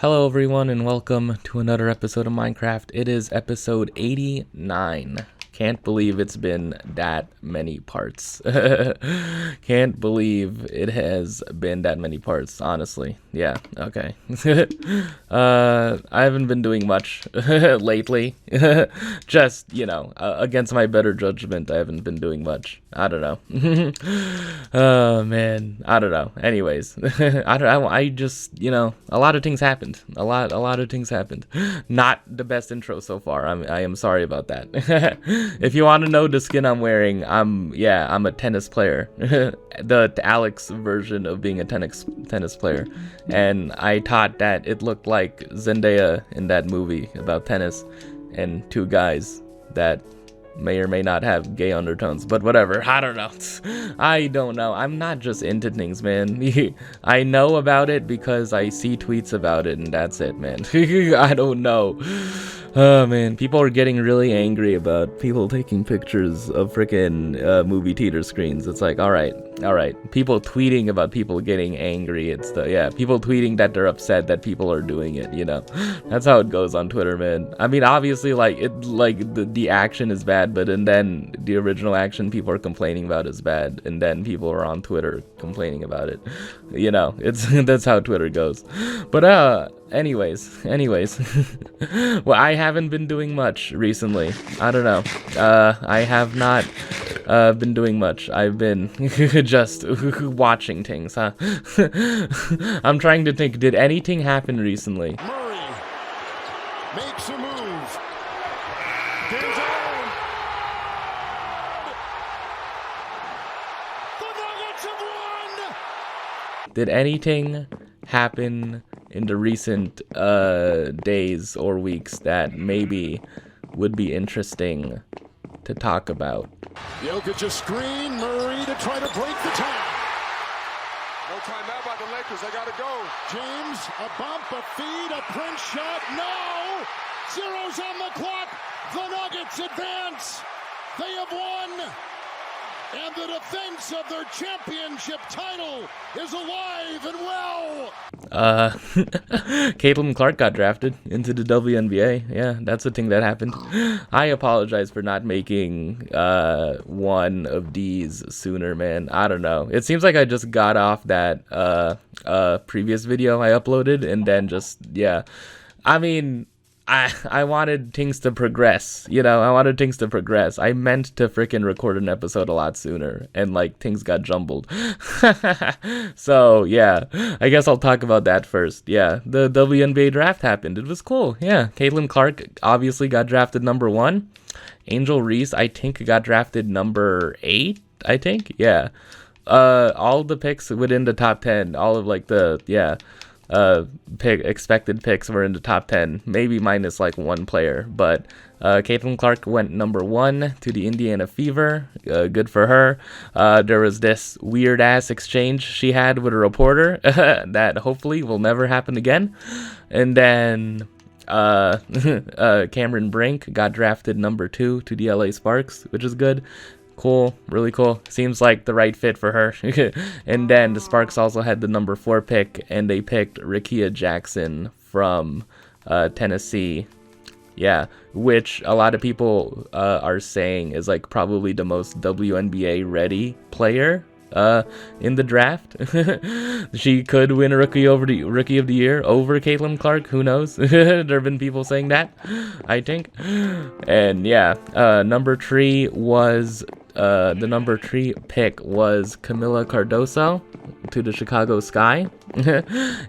Hello everyone and welcome to another episode of Minecraft. It is episode 89. Can't believe it's been that many parts. Can't believe it has been that many parts, honestly. Yeah, okay. I haven't been doing much lately. Just, against my better judgment, I haven't been doing much. I don't know. Oh man, I don't know. Anyways, I just, a lot of things happened. A lot of things happened. Not the best intro so far. I am sorry about that. If you want to know the skin I'm wearing, I'm a tennis player. the Alex version of being a tennis player. And I thought that it looked like Zendaya in that movie about tennis and two guys that may or may not have gay undertones, but whatever. I don't know. I'm not just into things, man. I know about it because I see tweets about it and that's it, man. I don't know. Oh man, people are getting really angry about people taking pictures of freaking movie theater screens. It's like, all right. People tweeting about people getting angry. People tweeting that they're upset that people are doing it. That's how it goes on Twitter, man. I mean, obviously, the action is bad, but and then the original action people are complaining about is bad, and then people are on Twitter complaining about it. That's how Twitter goes. But anyways. Well, I haven't been doing much recently. I don't know. I have not been doing much. I've been just watching things, huh? I'm trying to think, did anything happen recently? Murray makes a move. Goes on. The Nuggets have won. Did anything happen in the recent days or weeks that maybe would be interesting to talk about? Jokic a screen. Murray to try to break the tie. No timeout by the Lakers. They got to go. James, a bump, a feed, a Prince shot. No! Zeros on the clock. The Nuggets advance. They have won. And the defense of their championship title is alive and well. Caitlin Clark got drafted into the WNBA. Yeah, that's the thing that happened. I apologize for not making one of these sooner, man. I don't know. It seems like I just got off that previous video I uploaded, and then I mean, I wanted things to progress, I wanted things to progress. I meant to freaking record an episode a lot sooner, and things got jumbled. So yeah, I guess I'll talk about that first. Yeah, the WNBA draft happened. It was cool. Yeah, Caitlin Clark obviously got drafted number 1. Angel Reese, I think, got drafted number 8. I think, yeah. All the picks within the top 10, all of expected picks were in the top 10, maybe minus one player, but Caitlin Clark went number 1 to the Indiana Fever. Good for her. There was this weird ass exchange she had with a reporter that hopefully will never happen again. And then Cameron Brink got drafted number 2 to the LA Sparks, which is good. Cool, really cool. Seems like the right fit for her. And then the Sparks also had the number 4 pick, and they picked Rickea Jackson from Tennessee. Yeah, which a lot of people are saying is probably the most WNBA ready player in the draft. She could win a Rookie of the Year over Caitlin Clark. Who knows? There have been people saying that, I think. And yeah, number 3 was the number 3 pick was Camila Cardoso to the Chicago Sky.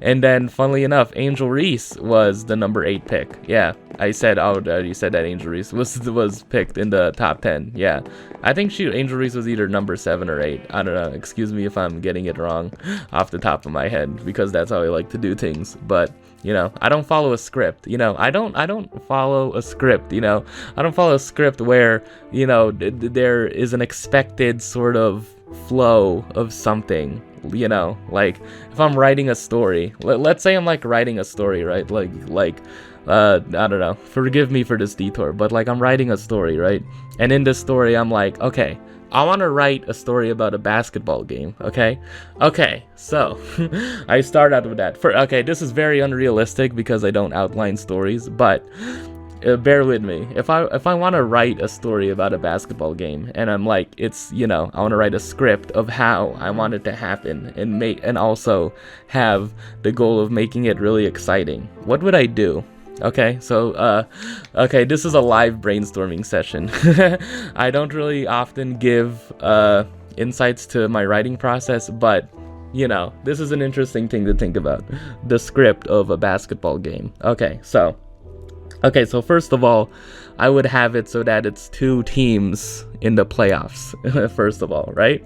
And then, funnily enough, Angel Reese was the number 8 pick. Yeah, I said, you said that Angel Reese was picked in the top 10. Yeah, I think Angel Reese was either number 7 or 8. I don't know. Excuse me if I'm getting it wrong off the top of my head, because that's how I like to do things. But I don't follow a script. I don't follow a script. I don't follow a script where there is an expected sort of flow of something, you know, like if I'm writing a story, let's say I'm like writing a story, right? I don't know, forgive me for this detour, but like I'm writing a story, right? And in this story, I'm like, okay, I want to write a story about a basketball game, okay? Okay, so I start out with that. Okay, this is very unrealistic because I don't outline stories, but bear with me. If I want to write a story about a basketball game, and I'm like, it's, you know, I want to write a script of how I want it to happen, and also have the goal of making it really exciting, what would I do? Okay, so, okay, this is a live brainstorming session. I don't really often give, insights to my writing process, but, you know, this is an interesting thing to think about. The script of a basketball game. Okay, so first of all, I would have it so that it's 2 teams in the playoffs, first of all, right?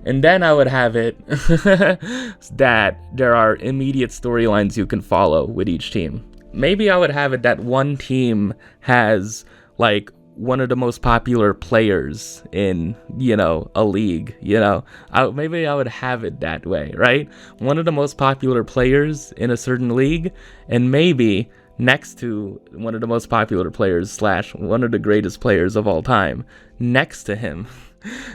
And then I would have it that there are immediate storylines you can follow with each team. Maybe I would have it that one team has, like, one of the most popular players in, you know, a league, you know. Maybe I would have it that way, right? One of the most popular players in a certain league, and maybe next to one of the most popular players / one of the greatest players of all time, next to him,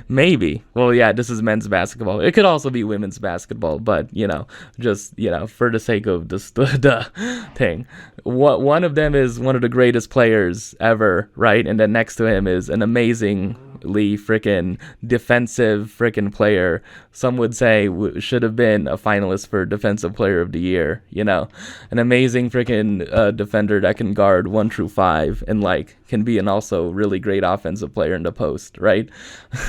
maybe, well, yeah, this is men's basketball. It could also be women's basketball, but, you know, just, you know, for the sake of the thing, one of them is one of the greatest players ever, right? And then next to him is an amazingly freaking defensive freaking player. Some would say should have been a finalist for Defensive Player of the Year, you know, an amazing freaking defender that can guard 1 through 5 and like can be an also really great offensive player in the post, right?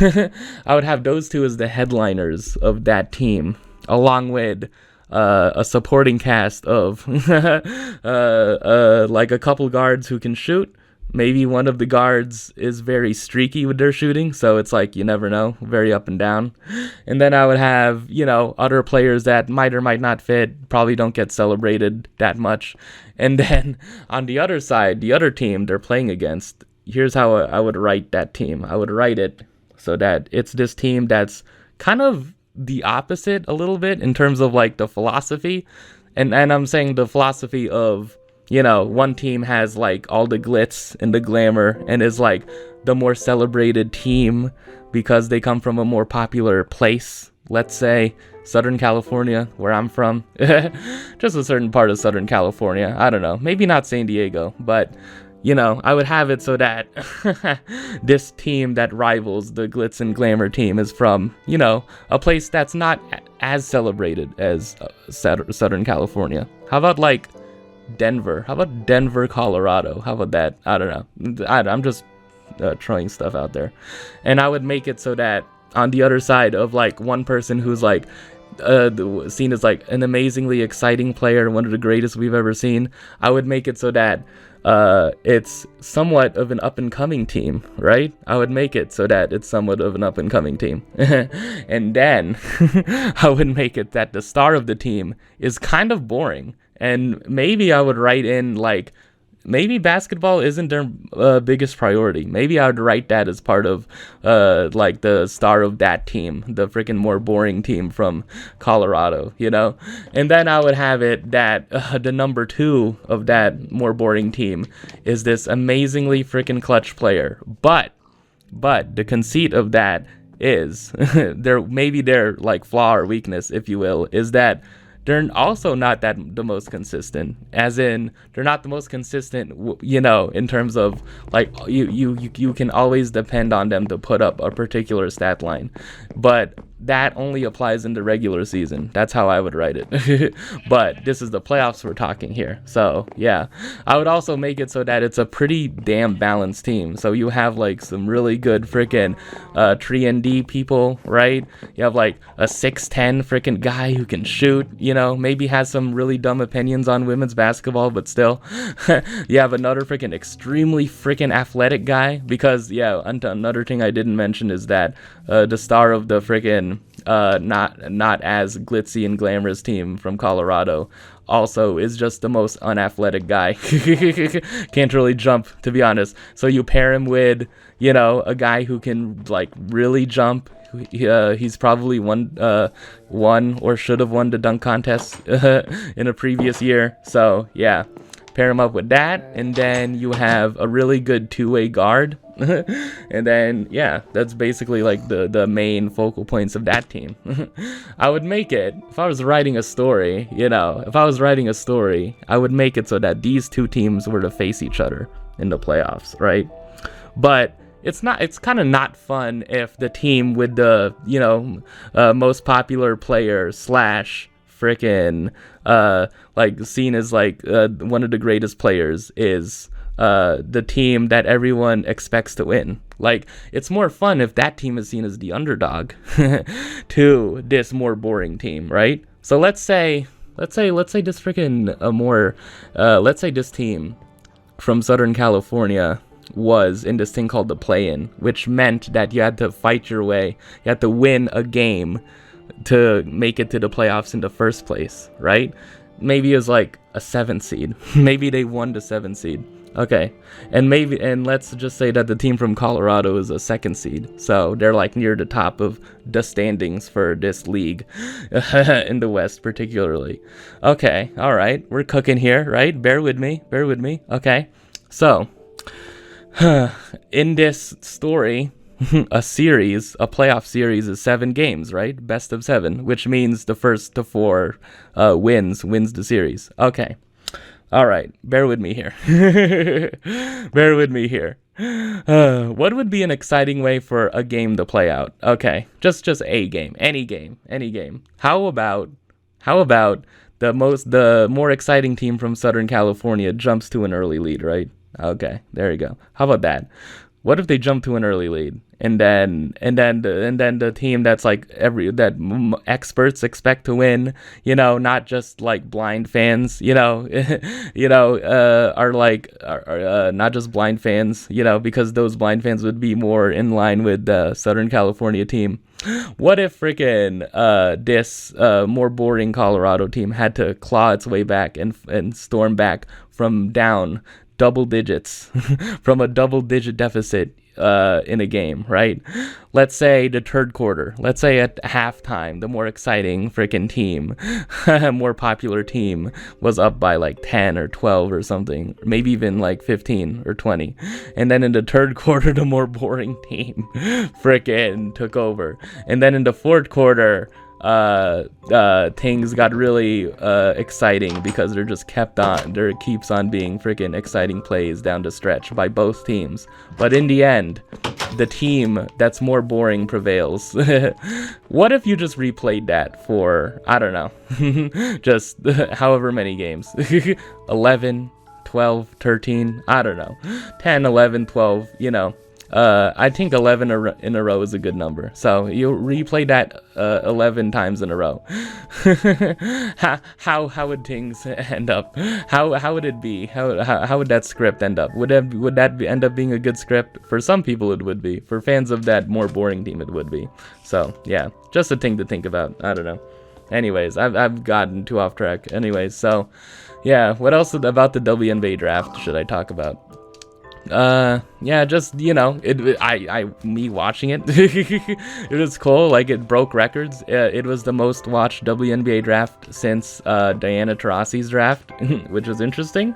I would have those 2 as the headliners of that team, along with a supporting cast of like a couple guards who can shoot. Maybe one of the guards is very streaky with their shooting, so it's like, you never know, very up and down. And then I would have, you know, other players that might or might not fit, probably don't get celebrated that much. And then on the other side, the other team they're playing against, here's how I would write that team. I would write it so that it's this team that's kind of the opposite a little bit in terms of like the philosophy. And I'm saying the philosophy of, you know, one team has like all the glitz and the glamour and is like the more celebrated team because they come from a more popular place. Let's say Southern California, where I'm from. Just a certain part of Southern California. I don't know. Maybe not San Diego, but, you know, I would have it so that this team that rivals the glitz and glamour team is from, you know, a place that's not as celebrated as Southern California. How about like Denver? How about Denver, Colorado? How about that? I don't know. I'm just throwing stuff out there. And I would make it so that on the other side of like one person who's like seen as like an amazingly exciting player, one of the greatest we've ever seen, I would make it so that it's somewhat of an up-and-coming team, right? I would make it so that it's somewhat of an up-and-coming team. And then I would make it that the star of the team is kind of boring. And maybe I would write in, like, maybe basketball isn't their biggest priority. Maybe I would write that as part of, like, the star of that team, the freaking more boring team from Colorado, you know? And then I would have it that the number 2 of that more boring team is this amazingly freaking clutch player. But the conceit of that is, their, like, flaw or weakness, if you will, is that they're also not the most consistent, as in they're not the most consistent, you know, in terms of like you can always depend on them to put up a particular stat line, but that only applies in the regular season. That's how I would write it. But this is the playoffs we're talking here. So yeah, I would also make it so that it's a pretty damn balanced team. So you have like some really good freaking 3-and-D people, right? You have like a 6'10" freaking guy who can shoot, you know, maybe has some really dumb opinions on women's basketball, but still. You have another freaking extremely freaking athletic guy, because yeah, another thing I didn't mention is that the star of the freaking not as glitzy and glamorous team from Colorado also is just the most unathletic guy. Can't really jump, to be honest. So you pair him with, you know, a guy who can like really jump. He's probably won or should have won the dunk contest in a previous year. So yeah, pair him up with that, and then you have a really good two-way guard. And then yeah, that's basically like the main focal points of that team. I would make it, if I was writing a story, you know, I would make it so that these two teams were to face each other in the playoffs, right? But it's kind of not fun if the team with the, you know, most popular player / freaking like seen as like one of the greatest players is the team that everyone expects to win. Like, it's more fun if that team is seen as the underdog to this more boring team, right? So let's say this freaking let's say this team from Southern California was in this thing called the play-in, which meant that you had to fight your way, you had to win a game to make it to the playoffs in the first place, right? Maybe it was like a 7th seed. Maybe they won the 7th seed. Okay, and let's just say that the team from Colorado is a 2nd seed, so they're like near the top of the standings for this league in the West particularly. Okay, all right, we're cooking here, right? Bear with me. Okay, so in this story, a playoff series is 7 games, right? Best of 7, which means the first to 4 wins the series. Okay. All right. Bear with me here. What would be an exciting way for a game to play out? Okay. Just a game. Any game. How about the more exciting team from Southern California jumps to an early lead, right? Okay, there you go. How about that? What if they jump to an early lead, and then the team that's like experts expect to win, you know, not just like blind fans, you know, are not just blind fans, you know, because those blind fans would be more in line with the Southern California team. What if freaking this more boring Colorado team had to claw its way back and storm back from down double digits from a double-digit deficit in a game, right? Let's say the third quarter. Let's say at halftime, the more exciting freaking team, more popular team was up by like 10 or 12 or something, maybe even like 15 or 20. And then in the third quarter, the more boring team freaking took over. And then in the fourth quarter, things got really exciting because there keeps on being freaking exciting plays down the stretch by both teams. But in the end, the team that's more boring prevails. What if you just replayed that for, I don't know, just however many games? 11, 12, 13, I don't know, 10, 11, 12, you know. I think 11 in a row is a good number. So you replay that 11 times in a row. How would things end up? How would it be? How would that script end up? Would that end up being a good script? For some people, it would be. For fans of that more boring team, it would be. So yeah, just a thing to think about. I don't know. Anyways, I've gotten too off track. Anyways, so yeah, what else about the WNBA draft should I talk about? Yeah, just, you know, me watching it, it was cool. Like, it broke records. It was the most watched WNBA draft since Diana Taurasi's draft, which was interesting.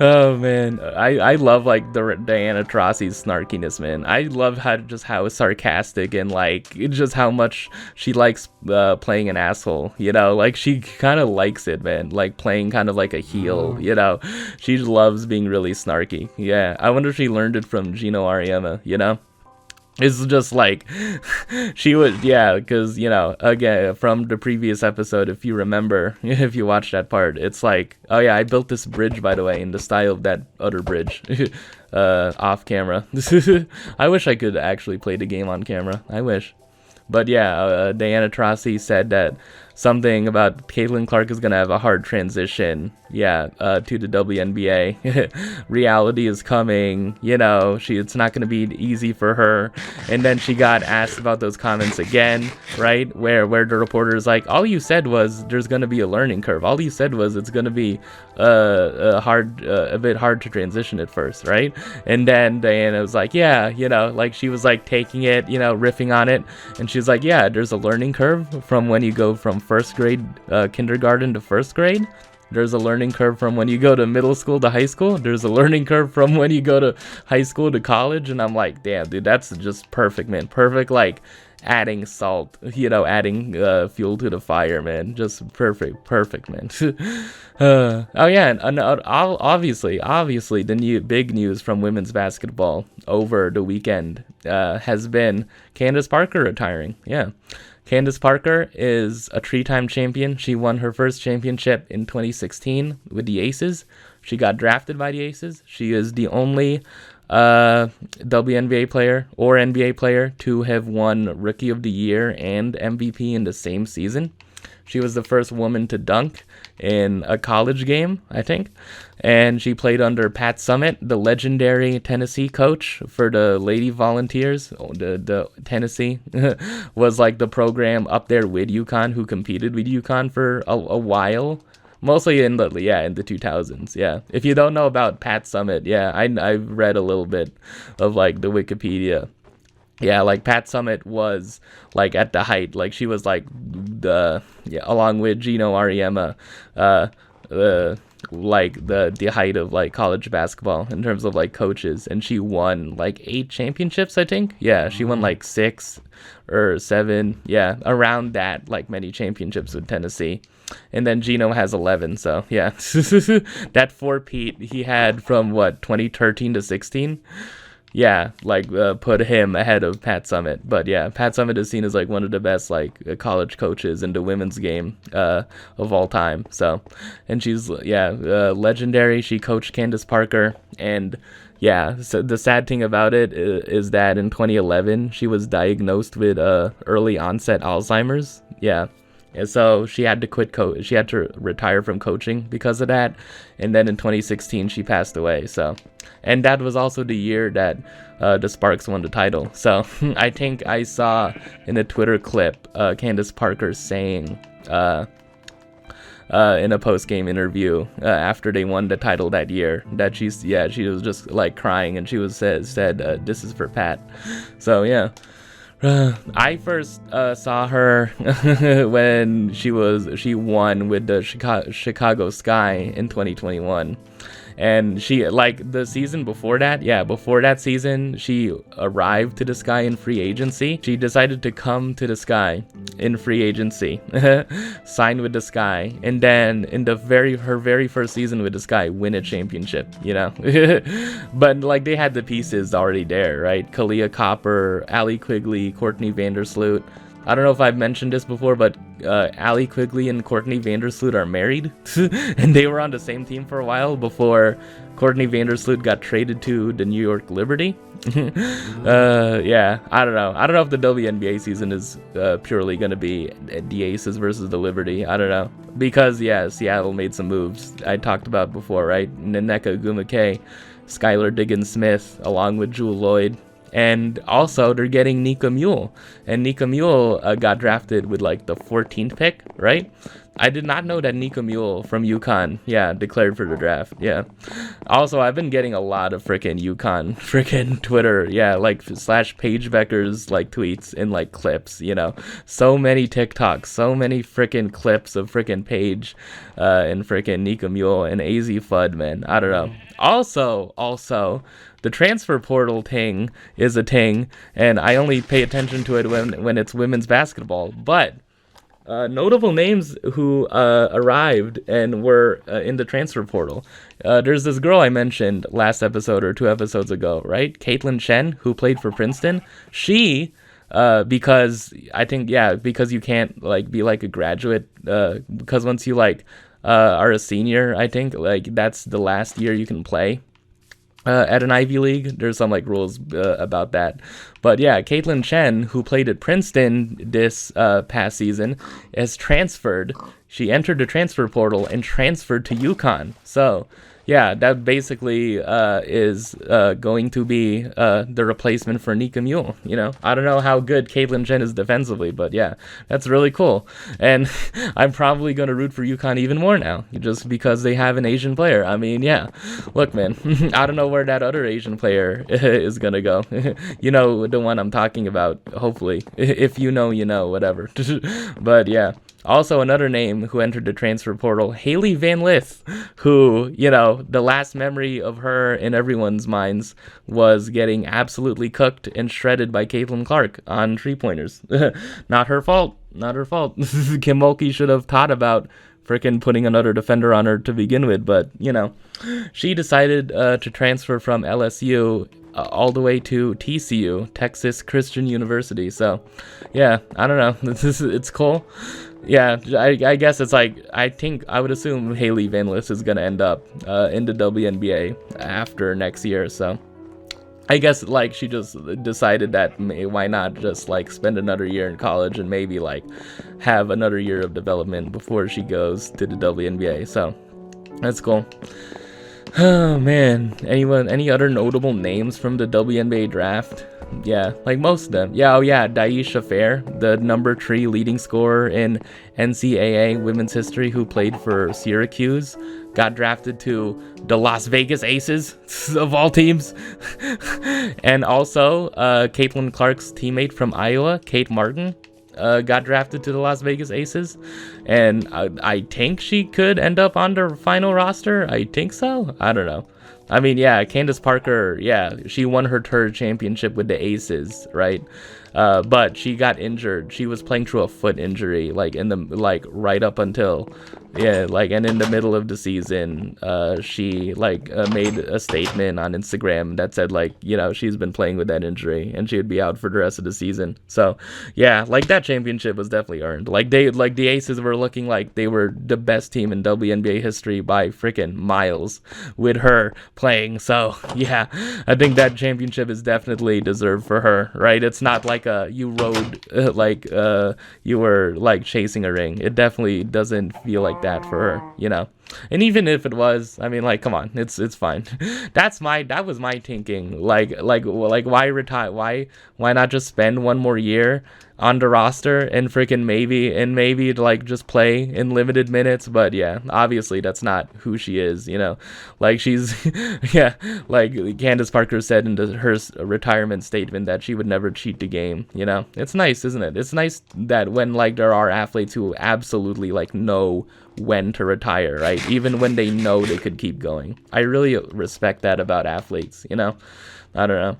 Oh man, I love like the Diana Taurasi's snarkiness, man. I love how sarcastic and like just how much she likes playing an asshole, you know, like she kind of likes it, man, like playing kind of like a heel, you know. She loves being really snarky. Yeah, I wonder if she learned it from Gino Ariema, you know. It's just like, she would, yeah, because, you know, again, from the previous episode, if you remember, if you watch that part, it's like, oh yeah, I built this bridge, by the way, in the style of that other bridge, off camera. I wish I could actually play the game on camera. I wish. But yeah, Diana Taurasi said that something about Caitlin Clark is gonna have a hard transition, to the WNBA. Reality is coming, it's not gonna be easy for her. And then she got asked about those comments again, right? Where the reporter is like, all you said was there's gonna be a learning curve. All you said was it's gonna be a bit hard to transition at first, right? And then Diana was like, she was like taking it, riffing on it, and she's like, there's a learning curve from when you go from first grade kindergarten to first grade. There's a learning curve from when you go to middle school to high school. There's a learning curve from when you go to high school to college. And I'm like, damn, dude, that's just perfect, man. Perfect, like adding salt, adding fuel to the fire, man. Just perfect, man. And obviously, the big news from women's basketball over the weekend has been Candace Parker retiring. Yeah. Candace Parker is a 3-time champion. She won her first championship in 2016 with the Aces. She got drafted by the Aces. She is the only WNBA player or NBA player to have won Rookie of the Year and MVP in the same season. She was the first woman to dunk in a college game, I think. And she played under Pat Summitt, the legendary Tennessee coach for the Lady Volunteers. The Tennessee was like the program up there with UConn, who competed with UConn for a while. Mostly in the 2000s, yeah. If you don't know about Pat Summitt, I've read a little bit of like the Wikipedia. Yeah, like Pat Summitt was like at the height, like she was like along with Gino Ariema, like the height of like college basketball in terms of like coaches, and she won like 8 championships, I think. Yeah, she won like 6 or 7, around that, like many championships with Tennessee. And then Gino has 11, so yeah. That 4-peat he had from 2013 to 16. Yeah, put him ahead of Pat Summitt. But yeah, Pat Summitt is seen as like one of the best like college coaches in the women's game of all time. So, and she's legendary. She coached Candace Parker, and so the sad thing about it is that in 2011 she was diagnosed with early onset Alzheimer's. Yeah. And so she had to quit she had to retire from coaching because of that. And then in 2016 she passed away. So, and that was also the year that the Sparks won the title. So I think I saw in a Twitter clip Candace Parker saying in a post-game interview after they won the title that year that she was just like crying, and she was said this is for Pat. So yeah. I first saw her when she won with the Chicago Sky in 2021. And she, like, the season before that season, she arrived to the Sky in free agency. She decided to come to the Sky in free agency, sign with the Sky, and then in her very first season with the Sky, win a championship, But, like, they had the pieces already there, right? Kalia Copper, Allie Quigley, Courtney Vandersloot. I don't know if I've mentioned this before, but Allie Quigley and Courtney Vandersloot are married, and they were on the same team for a while before Courtney Vandersloot got traded to the New York Liberty. I don't know. I don't know if the WNBA season is purely going to be the Aces versus the Liberty. I don't know. Because, Seattle made some moves I talked about before, right? Nneka Ogwumike, Skylar Diggins-Smith, along with Jewel Lloyd. And also, they're getting Nika Mule. And Nika Mule got drafted with, like, the 14th pick, right? I did not know that Nika Mule from UConn, declared for the draft, Also, I've been getting a lot of UConn Twitter, / Paige Becker's, like, tweets and, like, clips, So many TikToks, so many clips of Paige and Nika Mule and AZ Fudd, man. I don't know. Also, the transfer portal thing is a thing, and I only pay attention to it when it's women's basketball. But notable names who arrived and were in the transfer portal. There's this girl I mentioned last episode or 2 episodes ago, right? Caitlin Chen, who played for Princeton. She, because you can't like be like a graduate, because once you are a senior, I think like that's the last year you can play. at an Ivy League. There's some like rules about that, but yeah, Caitlin Chen, who played at Princeton this past season, has transferred. She entered the transfer portal and transferred to UConn. So yeah, that basically is going to be the replacement for Nika Mule. You know, I don't know how good Caitlin Chen is defensively, but yeah, that's really cool. And I'm probably going to root for UConn even more now, just because they have an Asian player. I mean, yeah, look, man, I don't know where that other Asian player is going to go. You know the one I'm talking about, hopefully. If you know, whatever. But yeah. Also, another name who entered the transfer portal, Haley Van Lith, who, the last memory of her in everyone's minds was getting absolutely cooked and shredded by Caitlin Clark on three-pointers. Not her fault. Not her fault. Kim Mulkey should have thought about freaking putting another defender on her to begin with, but, she decided to transfer from LSU all the way to TCU, Texas Christian University. So, yeah, I don't know. It's cool. Yeah, I guess it's like, I would assume Haley Van Lith is going to end up in the WNBA after next year. So I guess like she just decided that why not just like spend another year in college and maybe like have another year of development before she goes to the WNBA. So that's cool. Oh man, any other notable names from the WNBA draft? Yeah, like most of them. Yeah, Daisha Fair, the number 3 leading scorer in NCAA women's history, who played for Syracuse, got drafted to the Las Vegas Aces of all teams. And also, Caitlin Clark's teammate from Iowa, Kate Martin, got drafted to the Las Vegas Aces, and I think she could end up on the final roster. I think so. I don't know. I mean, yeah, Candace Parker, yeah, she won her third championship with the Aces, right? But she got injured. She was playing through a foot injury, like right up until, and in the middle of the season, she made a statement on Instagram that said she's been playing with that injury and she would be out for the rest of the season. So yeah, that championship was definitely earned. The Aces were looking like they were the best team in WNBA history by freaking miles with her playing. So yeah, I think that championship is definitely deserved for her, right? It's not like you rode you were chasing a ring. It definitely doesn't feel like that for her, And even if it was, I mean, come on, it's fine. That was my thinking. Why retire? Why not just spend one more year on the roster and freaking maybe just play in limited minutes? But yeah, obviously that's not who she is. She's yeah, Candace Parker said in her retirement statement that she would never cheat the game. It's nice, isn't it? It's nice that when there are athletes who absolutely know when to retire, right? Even when they know they could keep going. I really respect that about athletes, I don't know.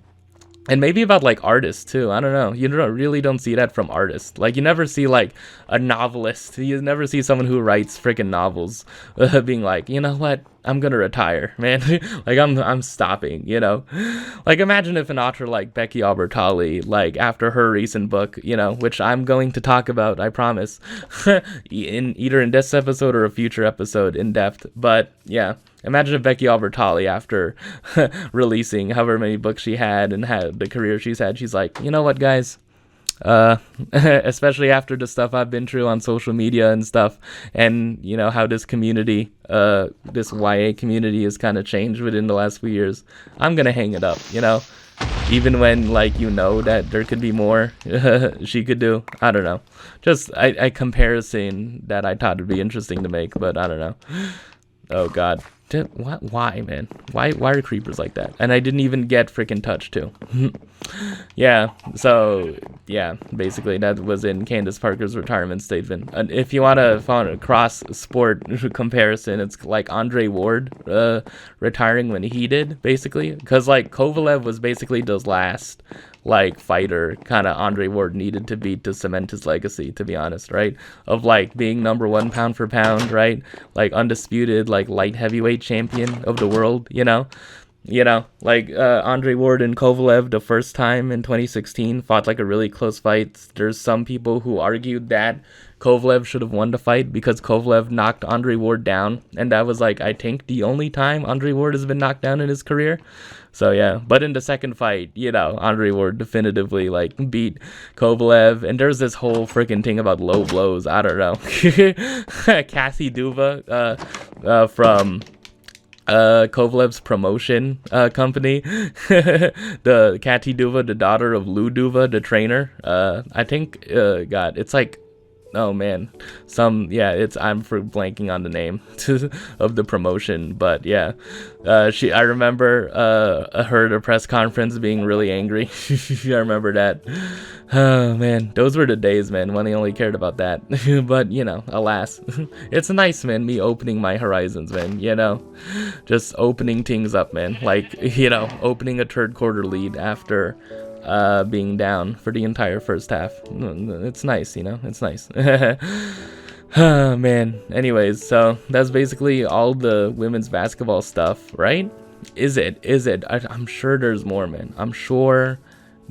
And maybe about artists too. I don't know. You really don't see that from artists. You never see a novelist. You never see someone who writes freaking novels being you know what? I'm gonna retire, man. I'm stopping. Imagine if an author like Becky Albertalli, after her recent book, which I'm going to talk about, I promise, either in this episode or a future episode in depth. But yeah. Imagine if Becky Albertalli, after releasing however many books she had and had the career she's had, she's like, you know what, guys? Especially after the stuff I've been through on social media and stuff, and how this community, this YA community has kind of changed within the last few years, I'm gonna hang it up, even when that there could be more she could do. I don't know, just a comparison that I thought would be interesting to make, but I don't know. Oh god. Why, man? Why are creepers like that? And I didn't even get freaking touched too. Yeah, so yeah, basically that was in Candace Parker's retirement statement. And if you want to find a cross sport comparison, it's Andre Ward retiring when he did, basically, because Kovalev was basically the last fighter kind of Andre Ward needed to beat to cement his legacy, to be honest, right? Of being number 1 pound for pound, right? Undisputed light heavyweight champion of the world, You know, like Andre Ward and Kovalev the first time in 2016 fought like a really close fight. There's some people who argued that Kovalev should have won the fight because Kovalev knocked Andre Ward down, and that was like, I think, the only time Andre Ward has been knocked down in his career. So yeah, but in the second fight, you know, Andre Ward definitively like beat Kovalev, and there's this whole freaking thing about low blows. I don't know. Kathy Duva from Kovalev's promotion company, the Kati Duva, the daughter of Lou Duva, the trainer. I think God, it's like, oh man, I'm for blanking on the name of the promotion, but yeah, I remember her at a press conference being really angry. I remember that. Oh man, those were the days, man, when I only cared about that. But you know, alas, it's nice, man, me opening my horizons, man, you know, just opening things up, man, like, you know, opening a third quarter lead after being down for the entire first half. It's nice, you know, it's nice. Oh man, anyways, so that's basically all the women's basketball stuff, right? Is it? I'm sure there's more, man. I'm sure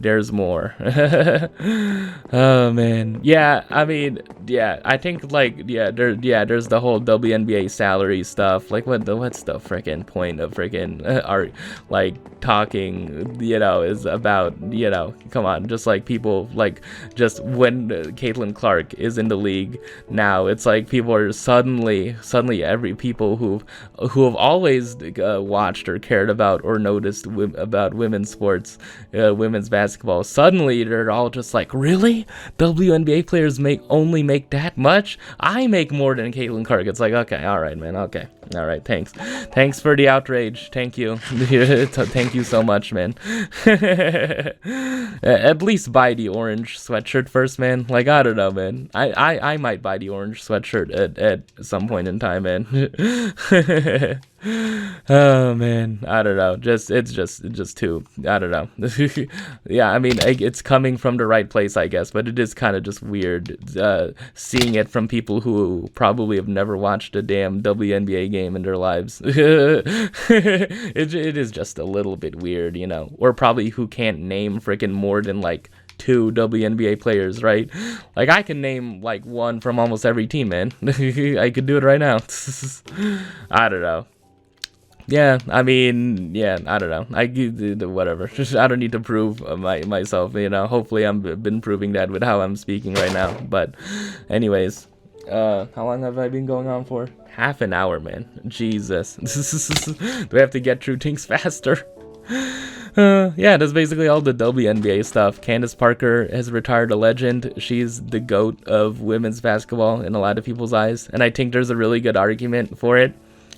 there's more. Oh man, yeah, I mean, yeah, I think like, there's the whole WNBA salary stuff. Like, what's the freaking point of freaking art, like, talking, you know, is about, you know, come on, just like people, like, just when Caitlin Clark is in the league now, it's like people are suddenly every people who have always watched or cared about or noticed about women's sports, women's basketball, suddenly they're all just like, really? WNBA players only make that much? I make more than Caitlin Clark. It's like, okay, all right, man, okay, all right, thanks for the outrage, thank you. Thank you so much, man. At least buy the orange sweatshirt first, man. Like, I don't know, man, I might buy the orange sweatshirt at some point in time, man. Oh man, I don't know, it's just too, I don't know. Yeah, I mean, it's coming from the right place, I guess, but it is kind of just weird seeing it from people who probably have never watched a damn WNBA game in their lives. It is just a little bit weird, you know, or probably who can't name freaking more than like 2 WNBA players, right? Like, I can name like one from almost every team, man. I could do it right now. I don't know. Yeah, I mean, yeah, I don't know. Whatever. I don't need to prove myself, you know. Hopefully I've been proving that with how I'm speaking right now. But anyways, how long have I been going on for? Half an hour, man. Jesus. Do we have to get through things faster? Yeah, that's basically all the WNBA stuff. Candace Parker has retired a legend. She's the GOAT of women's basketball in a lot of people's eyes. And I think there's a really good argument for it.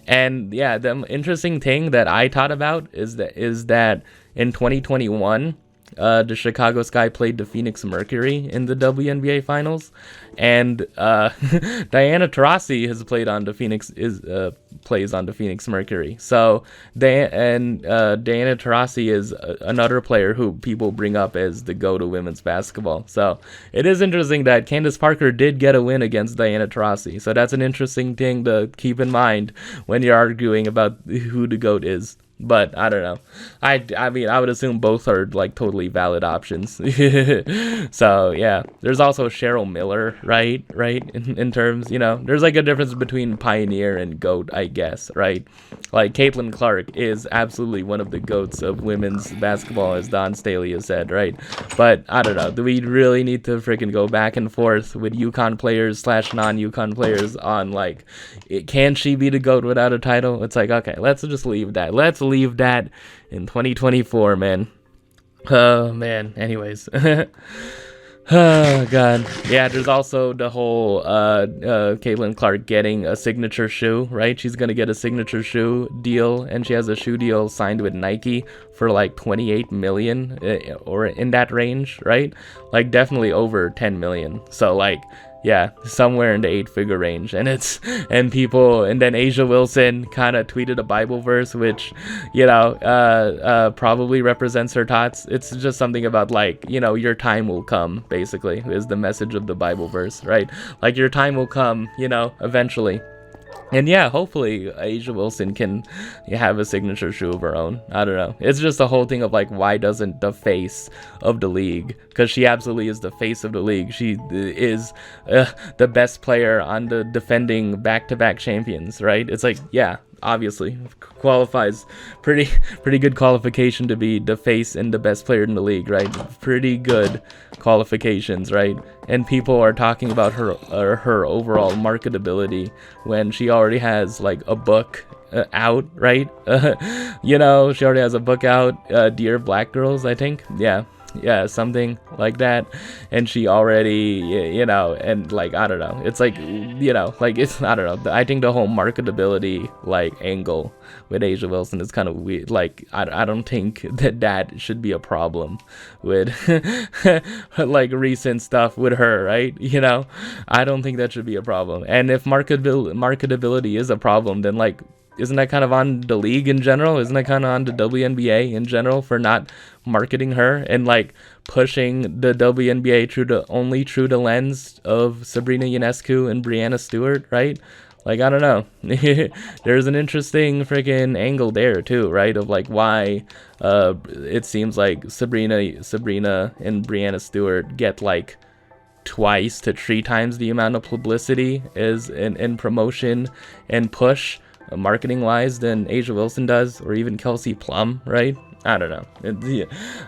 And yeah, the interesting thing that I thought about is that in 2021, the Chicago Sky played the Phoenix Mercury in the WNBA finals, and Diana Taurasi has played on the plays on the Phoenix Mercury. So Diana Taurasi is another player who people bring up as the go to women's basketball. So it is interesting that Candace Parker did get a win against Diana Taurasi. So that's an interesting thing to keep in mind when you're arguing about who the GOAT is. But I don't know. I mean, I would assume both are like totally valid options. So yeah, there's also Cheryl Miller, right? In terms, you know, there's like a difference between pioneer and GOAT, I guess, right? Like Caitlin Clark is absolutely one of the GOATs of women's basketball, as Don Staley has said, right? But I don't know. Do we really need to freaking go back and forth with UConn players / non-UConn players on like, can she be the GOAT without a title? It's like, okay, let's just leave that. Let's leave that in 2024, man. Oh man, anyways. Oh god, yeah, there's also the whole Caitlin Clark getting a signature shoe, right? She's gonna get a signature shoe deal, and she has a shoe deal signed with Nike for like 28 million or in that range, right? Like definitely over 10 million. So like, yeah, somewhere in the 8-figure range. And then Asia Wilson kind of tweeted a Bible verse, which, you know, probably represents her thoughts. It's just something about like, you know, your time will come, basically, is the message of the Bible verse, right? Like, your time will come, you know, eventually. And yeah, hopefully Asia Wilson can have a signature shoe of her own. I don't know. It's just the whole thing of like, why doesn't the face of the league? Because she absolutely is the face of the league. She is the best player on the defending back-to-back champions, right? It's like, yeah, obviously qualifies pretty good qualification to be the face and the best player in the league, right? Pretty good qualifications, right? And people are talking about her overall marketability when she already has like a book out, right? You know, she already has a book out, Dear Black Girls, I think. Yeah, something like that. And she already, you know, and like, I don't know, it's like, you know, like, it's, I don't know, I think the whole marketability like angle with Asia Wilson is kind of weird. Like, I don't think that should be a problem with like recent stuff with her, right? You know, I don't think that should be a problem. And if marketability is a problem, then like, isn't that kind of on the league in general? Isn't that kind of on the WNBA in general for not marketing her and like pushing the WNBA through the lens of Sabrina Ionescu and Brianna Stewart, right? Like, I don't know. There's an interesting freaking angle there too, right? Of like why it seems like Sabrina and Brianna Stewart get like twice to 3 times the amount of publicity as in promotion and push marketing wise than Asia Wilson does, or even Kelsey Plum, right? I don't know.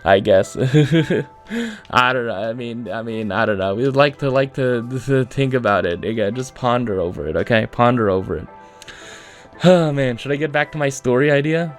I guess. I don't know. I mean, I don't know. We would like to think about it again. Just ponder over it, okay? Ponder over it. Oh man, should I get back to my story idea?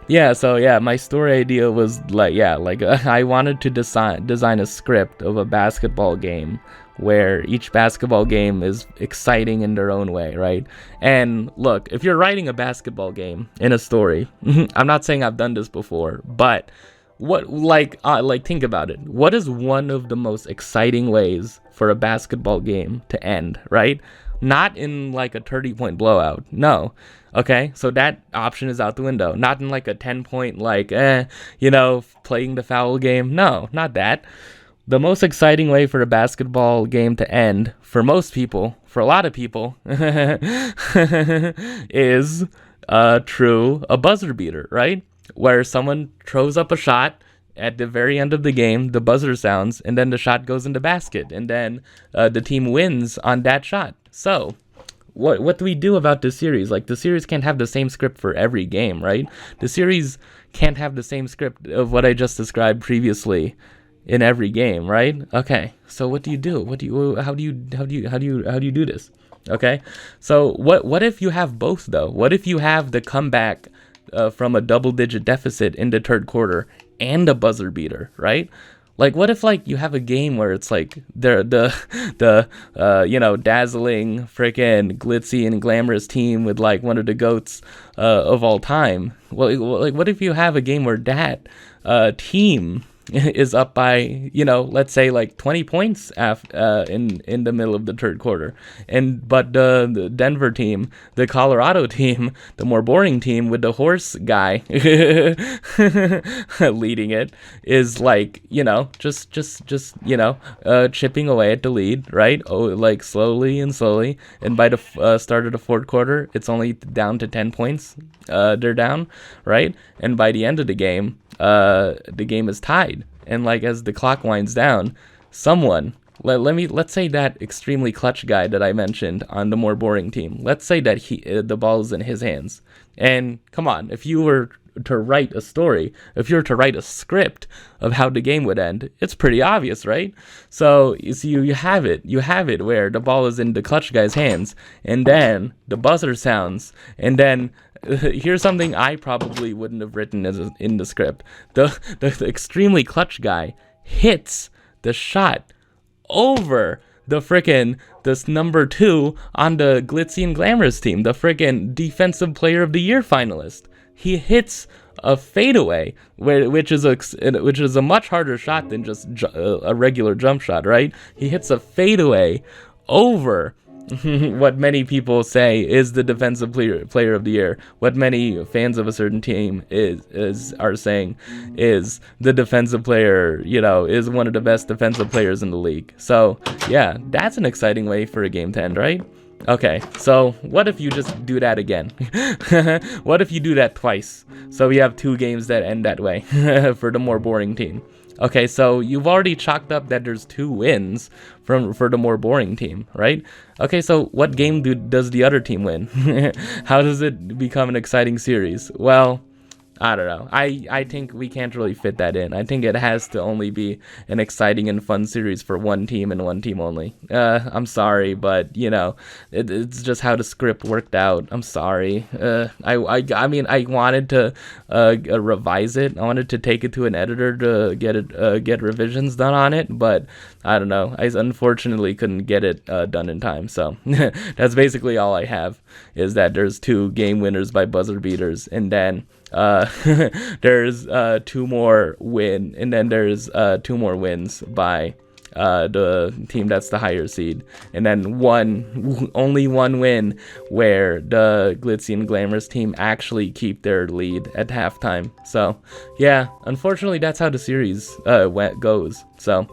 Yeah, so yeah, my story idea was like, yeah, like I wanted to design a script of a basketball game where each basketball game is exciting in their own way, right? And look, if you're writing a basketball game in a story, I'm not saying I've done this before, but what, like think about it. What is one of the most exciting ways for a basketball game to end, right? Not in like a 30-point blowout. No. Okay, so that option is out the window. Not in like a 10-point, like, you know, playing the foul game. No, not that. The most exciting way for a basketball game to end, for most people, for a lot of people, is through a buzzer beater, right? Where someone throws up a shot at the very end of the game, the buzzer sounds, and then the shot goes in the basket, and then the team wins on that shot. So, what do we do about this series? Like, the series can't have the same script for every game, right? The series can't have the same script of what I just described previously in every game, right? Okay, so what do you do? How do you do this? Okay, so what if you have both though? What if you have the comeback from a double-digit deficit in the third quarter and a buzzer beater, right? Like, what if like you have a game where it's like the you know, dazzling freaking glitzy and glamorous team with like one of the GOATs of all time? Well, like, what if you have a game where that team is up by, you know, let's say like 20 points in the middle of the third quarter, but the Denver team, the Colorado team, the more boring team with the horse guy leading it, is like, you know, just you know, chipping away at the lead, right? Oh, like slowly, and by the start of the fourth quarter, it's only down to 10 points. They're down, right? And by the end of the game is tied, and like as the clock winds down, someone, let's say that extremely clutch guy that I mentioned on the more boring team, let's say that the ball is in his hands, and come on, if you were to write a story, if you were to write a script of how the game would end, it's pretty obvious, right? So you have it where the ball is in the clutch guy's hands, and then the buzzer sounds, and then here's something I probably wouldn't have written in the script. The extremely clutch guy hits the shot over this number 2 on the glitzy and glamorous team, the freaking defensive player of the year finalist. He hits a fadeaway, which is a much harder shot than just a regular jump shot, right? He hits a fadeaway over what many people say is the defensive player of the year, what many fans of a certain team are saying is the defensive player, you know, is one of the best defensive players in the league. So yeah, that's an exciting way for a game to end, right? Okay, so what if you just do that again? What if you do that twice? So we have 2 games that end that way for the more boring team. Okay, so you've already chalked up that there's 2 wins for the more boring team, right? Okay, so what game does the other team win? How does it become an exciting series? Well, I don't know. I think we can't really fit that in. I think it has to only be an exciting and fun series for one team and one team only. I'm sorry, but you know, it's just how the script worked out. I'm sorry. I mean, I wanted to revise it. I wanted to take it to an editor to get revisions done on it, but I don't know. I unfortunately couldn't get it done in time. So that's basically all I have, is that there's 2 game winners by buzzer beaters, and then there's 2 more win, and then there's 2 more wins by the team that's the higher seed, and then only one win where the glitzy and glamorous team actually keep their lead at halftime. So yeah, unfortunately that's how the series goes. So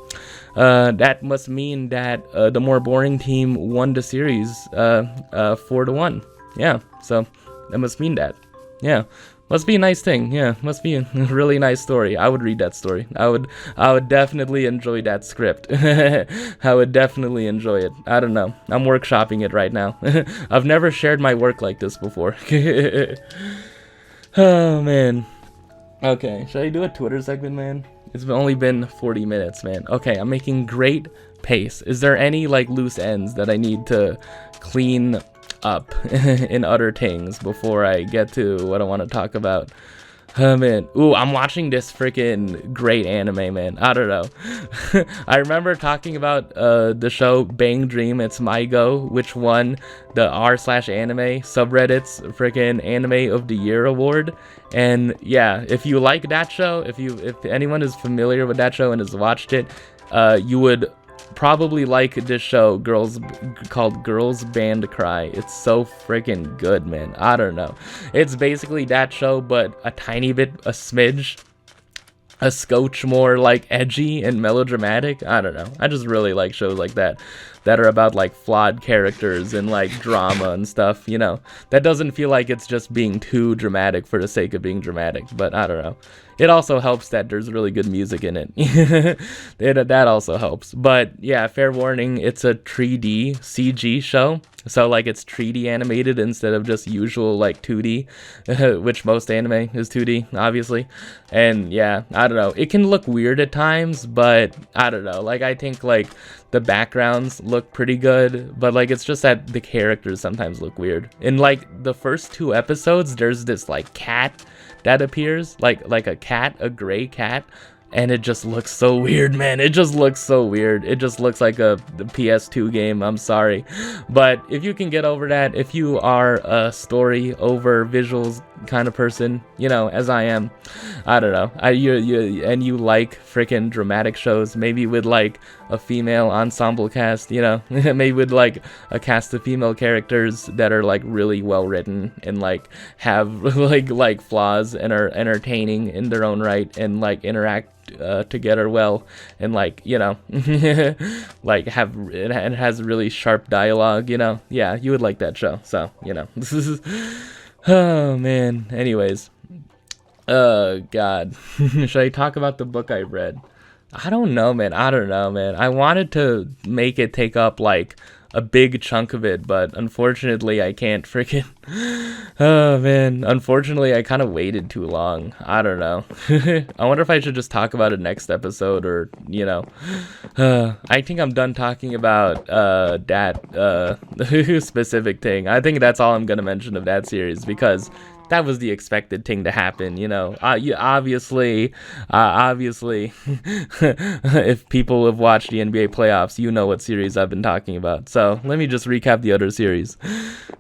that must mean that the more boring team won the series 4-1. Yeah, so that must mean that. Yeah. Must be a nice thing. Yeah, must be a really nice story. I would read that story. I would definitely enjoy that script. I would definitely enjoy it. I don't know. I'm workshopping it right now. I've never shared my work like this before. Oh man. Okay, should I do a Twitter segment, man? It's only been 40 minutes, man. Okay, I'm making great pace. Is there any like loose ends that I need to clean up in other things before I get to what I want to talk about? Oh man, ooh, I'm watching this freaking great anime, man. I don't know. I remember talking about the show Bang Dream. It's my go, which won the r/anime subreddit's freaking Anime of the Year award. And yeah, if you like that show, if anyone is familiar with that show and has watched it, you would probably like this show called Girls Band Cry. It's so freaking good, man. I don't know. It's basically that show, but a tiny bit, a smidge, a scotch more like edgy and melodramatic. I don't know. I just really like shows like that are about like flawed characters and like drama and stuff, you know. That doesn't feel like it's just being too dramatic for the sake of being dramatic, but I don't know. It also helps that there's really good music in it. That also helps. But yeah, fair warning, it's a 3D CG show. So like it's 3D animated instead of just usual like 2D, which most anime is 2D, obviously. And yeah, I don't know. It can look weird at times, but I don't know. Like I think like the backgrounds look pretty good, but like it's just that the characters sometimes look weird. In like the first 2 episodes, there's this like cat that appears, like a cat, a gray cat, and it just looks so weird, man. It just looks so weird. It just looks like the PS2 game. I'm sorry, but if you can get over that, if you are a story over visuals kind of person, you know, as I am, I don't know, you like freaking dramatic shows, maybe with like a female ensemble cast, you know, maybe with like a cast of female characters that are like really well written and like have like flaws and are entertaining in their own right and like interact together well, and like, you know, like it has really sharp dialogue, you know. Yeah, you would like that show. So, you know, this is oh man. Anyways, God, should I talk about the book I read? I don't know, man. I wanted to make it take up like a big chunk of it, but unfortunately I can't freaking oh man, unfortunately I kind of waited too long. I don't know. I wonder if I should just talk about it next episode, or you know, I think I'm done talking about that specific thing. I think that's all I'm gonna mention of that series, because that was the expected thing to happen, you know. Obviously, if people have watched the NBA playoffs, you know what series I've been talking about. So let me just recap the other series.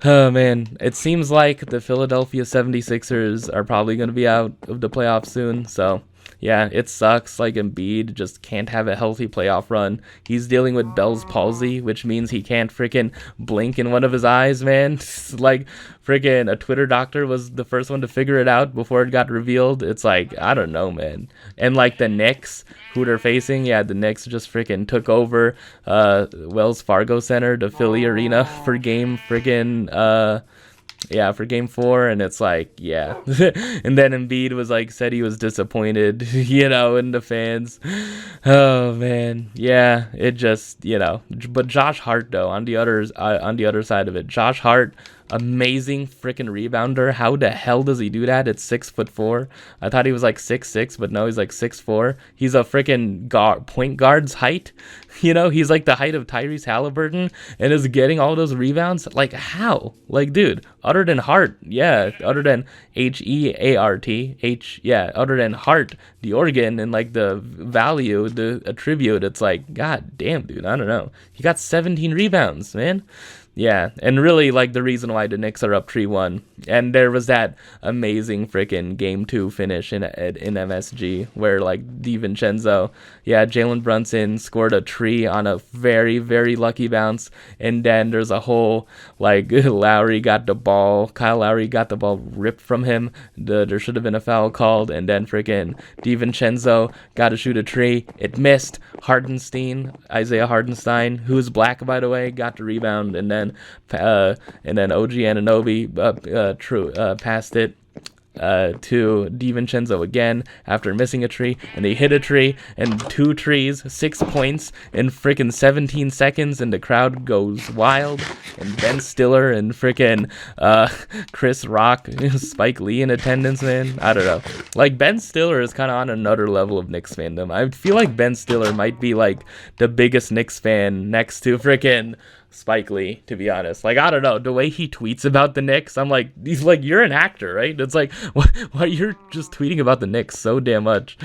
Oh man, it seems like the Philadelphia 76ers are probably going to be out of the playoffs soon. So yeah, it sucks. Like Embiid just can't have a healthy playoff run. He's dealing with Bell's palsy, which means he can't freaking blink in one of his eyes, man. Like freaking a Twitter doctor was the first one to figure it out before it got revealed. It's like, I don't know, man. And like the Knicks, who they're facing, yeah, the Knicks just freaking took over Wells Fargo Center, the Philly Arena for game game 4, and it's like, yeah. And then Embiid was like, said he was disappointed, in the fans. Oh man, yeah, it just, but Josh Hart though, on the other side of it, Josh Hart, amazing freaking rebounder. How the hell does he do that? It's 6'4". I thought he was like 6'6", but no, he's like 6'4". He's a freaking point guard's height. He's like the height of Tyrese Halliburton and is getting all those rebounds. Like how? Like, dude, other than Hart, other than Heart, other than Hart, the organ and like the value, the attribute, it's like, god damn, dude, I don't know. He got 17 rebounds, man. Yeah, and really, like, the reason why the Knicks are up 3-1, and there was that amazing freaking Game 2 finish in MSG, where, like, DiVincenzo, Jalen Brunson scored a tree on a very, very lucky bounce, and then there's a whole, like, Kyle Lowry got the ball ripped from him, there should have been a foul called, and then freaking DiVincenzo got to shoot a tree, it missed, Isaiah Hardenstein, who's black, by the way, got the rebound, and then OG Anunoby passed it to DiVincenzo again after missing a tree, and they hit a tree and 2 trees, 6 points in freaking 17 seconds, and the crowd goes wild. And Ben Stiller and freaking Chris Rock, Spike Lee in attendance, man. I don't know. Like, Ben Stiller is kind of on another level of Knicks fandom. I feel like Ben Stiller might be like the biggest Knicks fan next to freaking Spike Lee, to be honest. Like, I don't know, the way he tweets about the Knicks, I'm like, he's like, you're an actor, right? It's like, why you're just tweeting about the Knicks so damn much?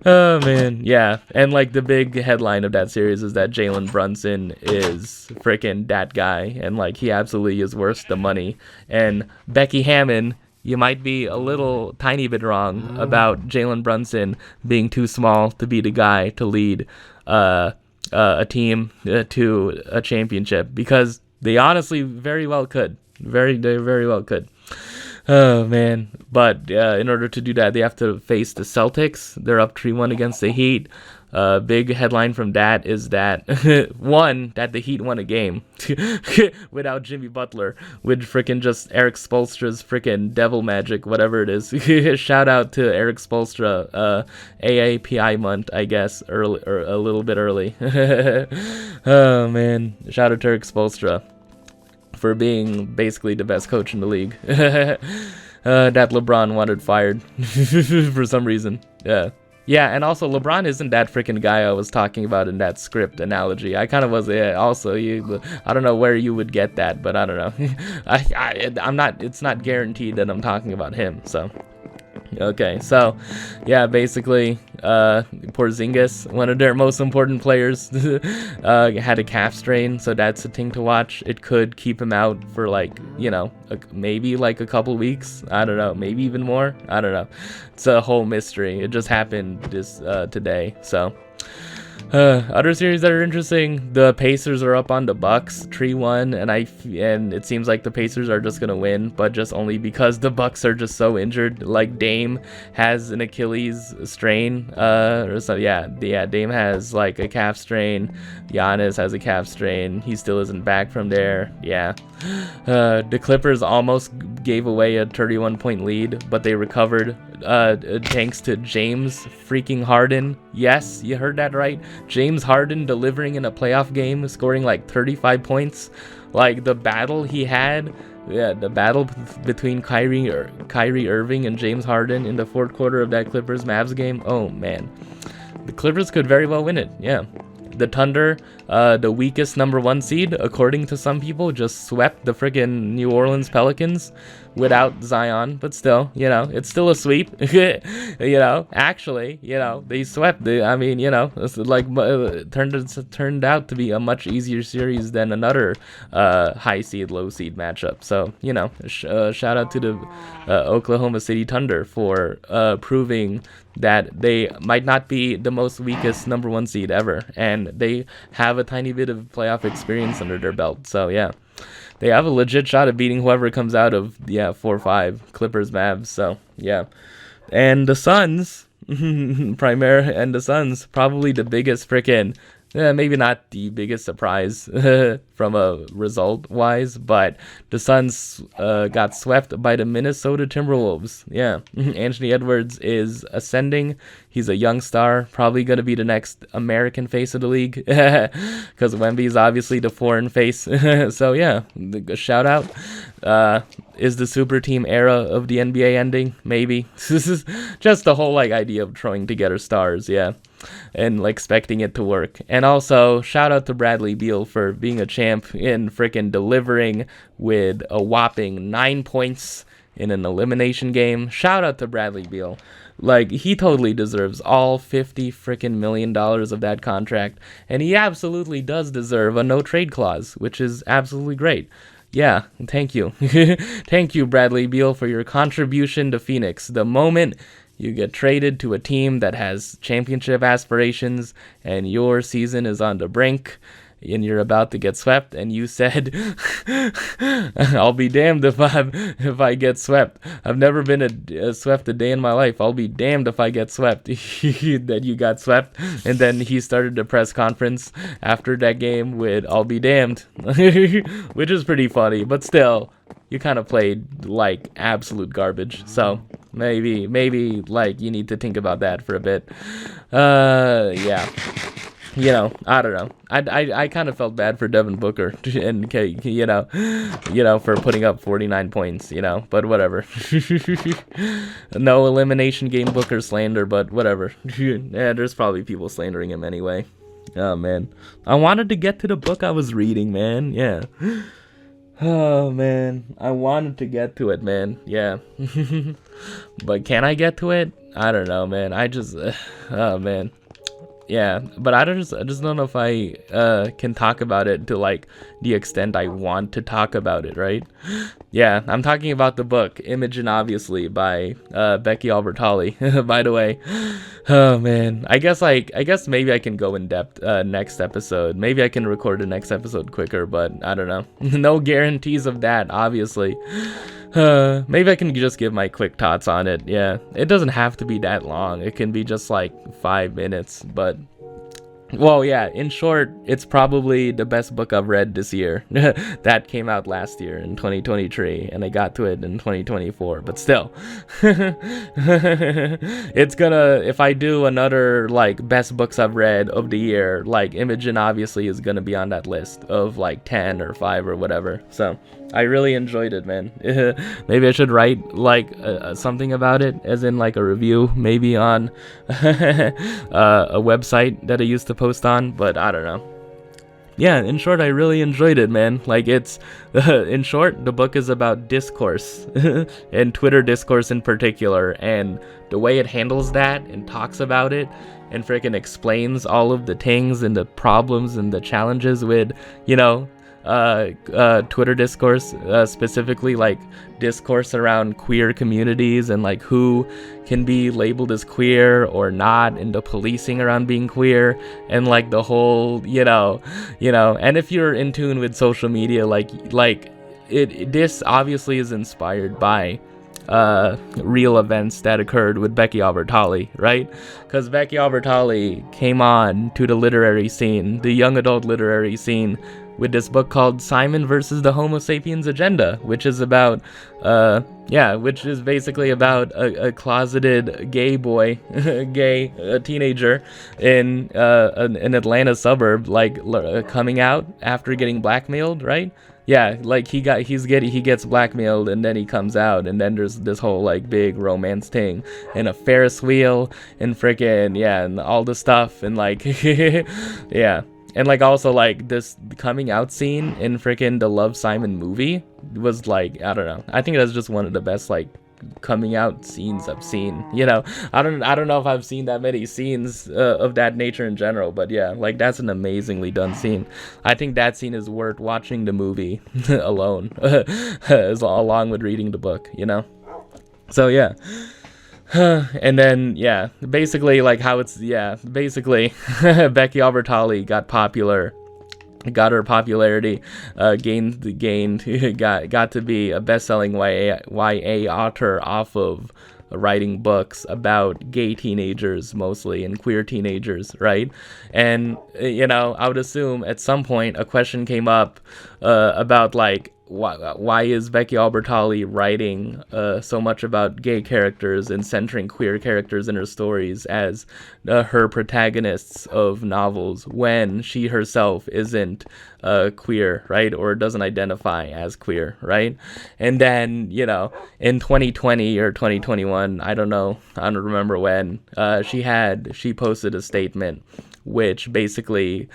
Oh man, yeah. And like the big headline of that series is that Jalen Brunson is freaking that guy, and like he absolutely is worth the money. And Becky Hammon, you might be a little tiny bit wrong about Jalen Brunson being too small to be the guy to lead a team to a championship, because they honestly very well could. They very well could. Oh man, but in order to do that, they have to face the Celtics. They're up 3-1 against the Heat. Big headline from that is that that the Heat won a game without Jimmy Butler, with freaking just Eric Spoelstra's freaking devil magic, whatever it is. Shout out to Eric Spoelstra, AAPI month, I guess, early or a little bit early. Oh man, shout out to Eric Spoelstra for being basically the best coach in the league. That LeBron wanted fired for some reason. Yeah, and also LeBron isn't that freaking guy I was talking about in that script analogy. I kind of was, also, I don't know where you would get that, but I don't know. I'm not, it's not guaranteed that I'm talking about him, so. Okay, so, yeah, basically, Porzingis, one of their most important players, had a calf strain, so that's a thing to watch. It could keep him out for, like, maybe, like, a couple weeks. I don't know, maybe even more. I don't know. It's a whole mystery. It just happened today, so. Other series that are interesting, the Pacers are up on the Bucks 3-1, and it seems like the Pacers are just gonna win, but just only because the Bucks are just so injured. Like, Dame has an Achilles strain, Dame has like a calf strain. Giannis has a calf strain. He still isn't back from there. Yeah. The Clippers almost gave away a 31-point lead, but they recovered thanks to James freaking Harden. Yes, you heard that right. James Harden delivering in a playoff game, scoring like 35 points. Like, the battle he had, the battle between Kyrie Irving and James Harden in the fourth quarter of that Clippers-Mavs game. Oh man, the Clippers could very well win it. Yeah. the Thunder, the weakest number 1 seed, according to some people, just swept the friggin' New Orleans Pelicans without Zion, but still, it's still a sweep. Actually, they swept. It's like turned out to be a much easier series than another high seed, low seed matchup. So, shout out to the Oklahoma City Thunder for proving that they might not be the most weakest number 1 seed ever, and they have a tiny bit of playoff experience under their belt. So yeah, they have a legit shot at beating whoever comes out of 4-5 Clippers, Mavs. So yeah, and the Suns, and the Suns, probably the biggest freaking. Maybe not the biggest surprise from a result wise, but the Suns got swept by the Minnesota Timberwolves. Yeah, Anthony Edwards is ascending. He's a young star, probably going to be the next American face of the league, because Wemby is obviously the foreign face. So yeah, shout out. Is the super team era of the NBA ending? Maybe. This is just the whole idea of throwing together stars, yeah, and expecting it to work. And also shout out to Bradley Beal for being a champ in freaking delivering with a whopping 9 points in an elimination game. Shout out to Bradley Beal. He totally deserves all $50 million of that contract, and he absolutely does deserve a no trade clause, which is absolutely great. Yeah, thank you. Thank you, Bradley Beal, for your contribution to Phoenix. The moment you get traded to a team that has championship aspirations and your season is on the brink and you're about to get swept, and you said, I'll be damned if I get swept. I've never been swept a day in my life. I'll be damned if I get swept. That you got swept. And then he started the press conference after that game with, I'll be damned, which is pretty funny, but still, you kind of played absolute garbage. So maybe you need to think about that for a bit. Yeah. I don't know. I kind of felt bad for Devin Booker and for putting up 49 points, but whatever. No elimination game Booker slander, but whatever. Yeah, there's probably people slandering him anyway. Oh man, I wanted to get to the book I was reading, man. Yeah. Oh man, I wanted to get to it, man. Yeah. But can I get to it? I don't know, man. Oh man. Yeah, but I just don't know if I can talk about it to the extent I want to talk about it, right? Yeah, I'm talking about the book Imogen Obviously by Becky Albertalli. By the way, oh man, I guess maybe I can go in depth next episode. Maybe I can record the next episode quicker, but I don't know. No guarantees of that, obviously. Maybe I can just give my quick thoughts on it. Yeah, it doesn't have to be that long. It can be just 5 minutes, but well, yeah, in short, it's probably the best book I've read this year. That came out last year in 2023, and I got to it in 2024, but still. It's gonna, if I do another, best books I've read of the year, Imogen Obviously is gonna be on that list of, 10 or 5 or whatever, so I really enjoyed it, man. Maybe I should write something about it, as in a review, maybe on a website that I used to post on, but I don't know. Yeah, in short, I really enjoyed it, man. It's in short, the book is about discourse and Twitter discourse in particular, and the way it handles that and talks about it and freaking explains all of the things and the problems and the challenges with, Twitter discourse, specifically discourse around queer communities and who can be labeled as queer or not, and the policing around being queer, and the whole and if you're in tune with social media, this obviously is inspired by real events that occurred with Becky Albertalli, right? Because Becky Albertalli came on to the literary scene, the young adult literary scene, with this book called Simon versus the Homo Sapiens Agenda, which is about, which is basically about a closeted gay boy, a teenager in an Atlanta suburb, coming out after getting blackmailed, right? Yeah, like he gets blackmailed, and then he comes out, and then there's this whole like big romance thing and a Ferris wheel and freaking yeah, and all the stuff and like yeah. And like also like this coming out scene in freaking the Love Simon movie was like, I don't know. I think that's just one of the best like coming out scenes I've seen. You know, I don't know if I've seen that many scenes of that nature in general, but yeah, like that's an amazingly done scene. I think that scene is worth watching the movie alone, along with reading the book. You know, so yeah. And then yeah, basically like how it's basically Becky Albertalli got her popularity, got to be a best-selling YA author off of writing books about gay teenagers mostly and queer teenagers, right? And you know, I would assume at some point a question came up about like why is Becky Albertalli writing so much about gay characters and centering queer characters in her stories as her protagonists of novels when she herself isn't queer, right? Or doesn't identify as queer, right? And then, you know, in 2020 or 2021, I don't remember when, she posted a statement which basically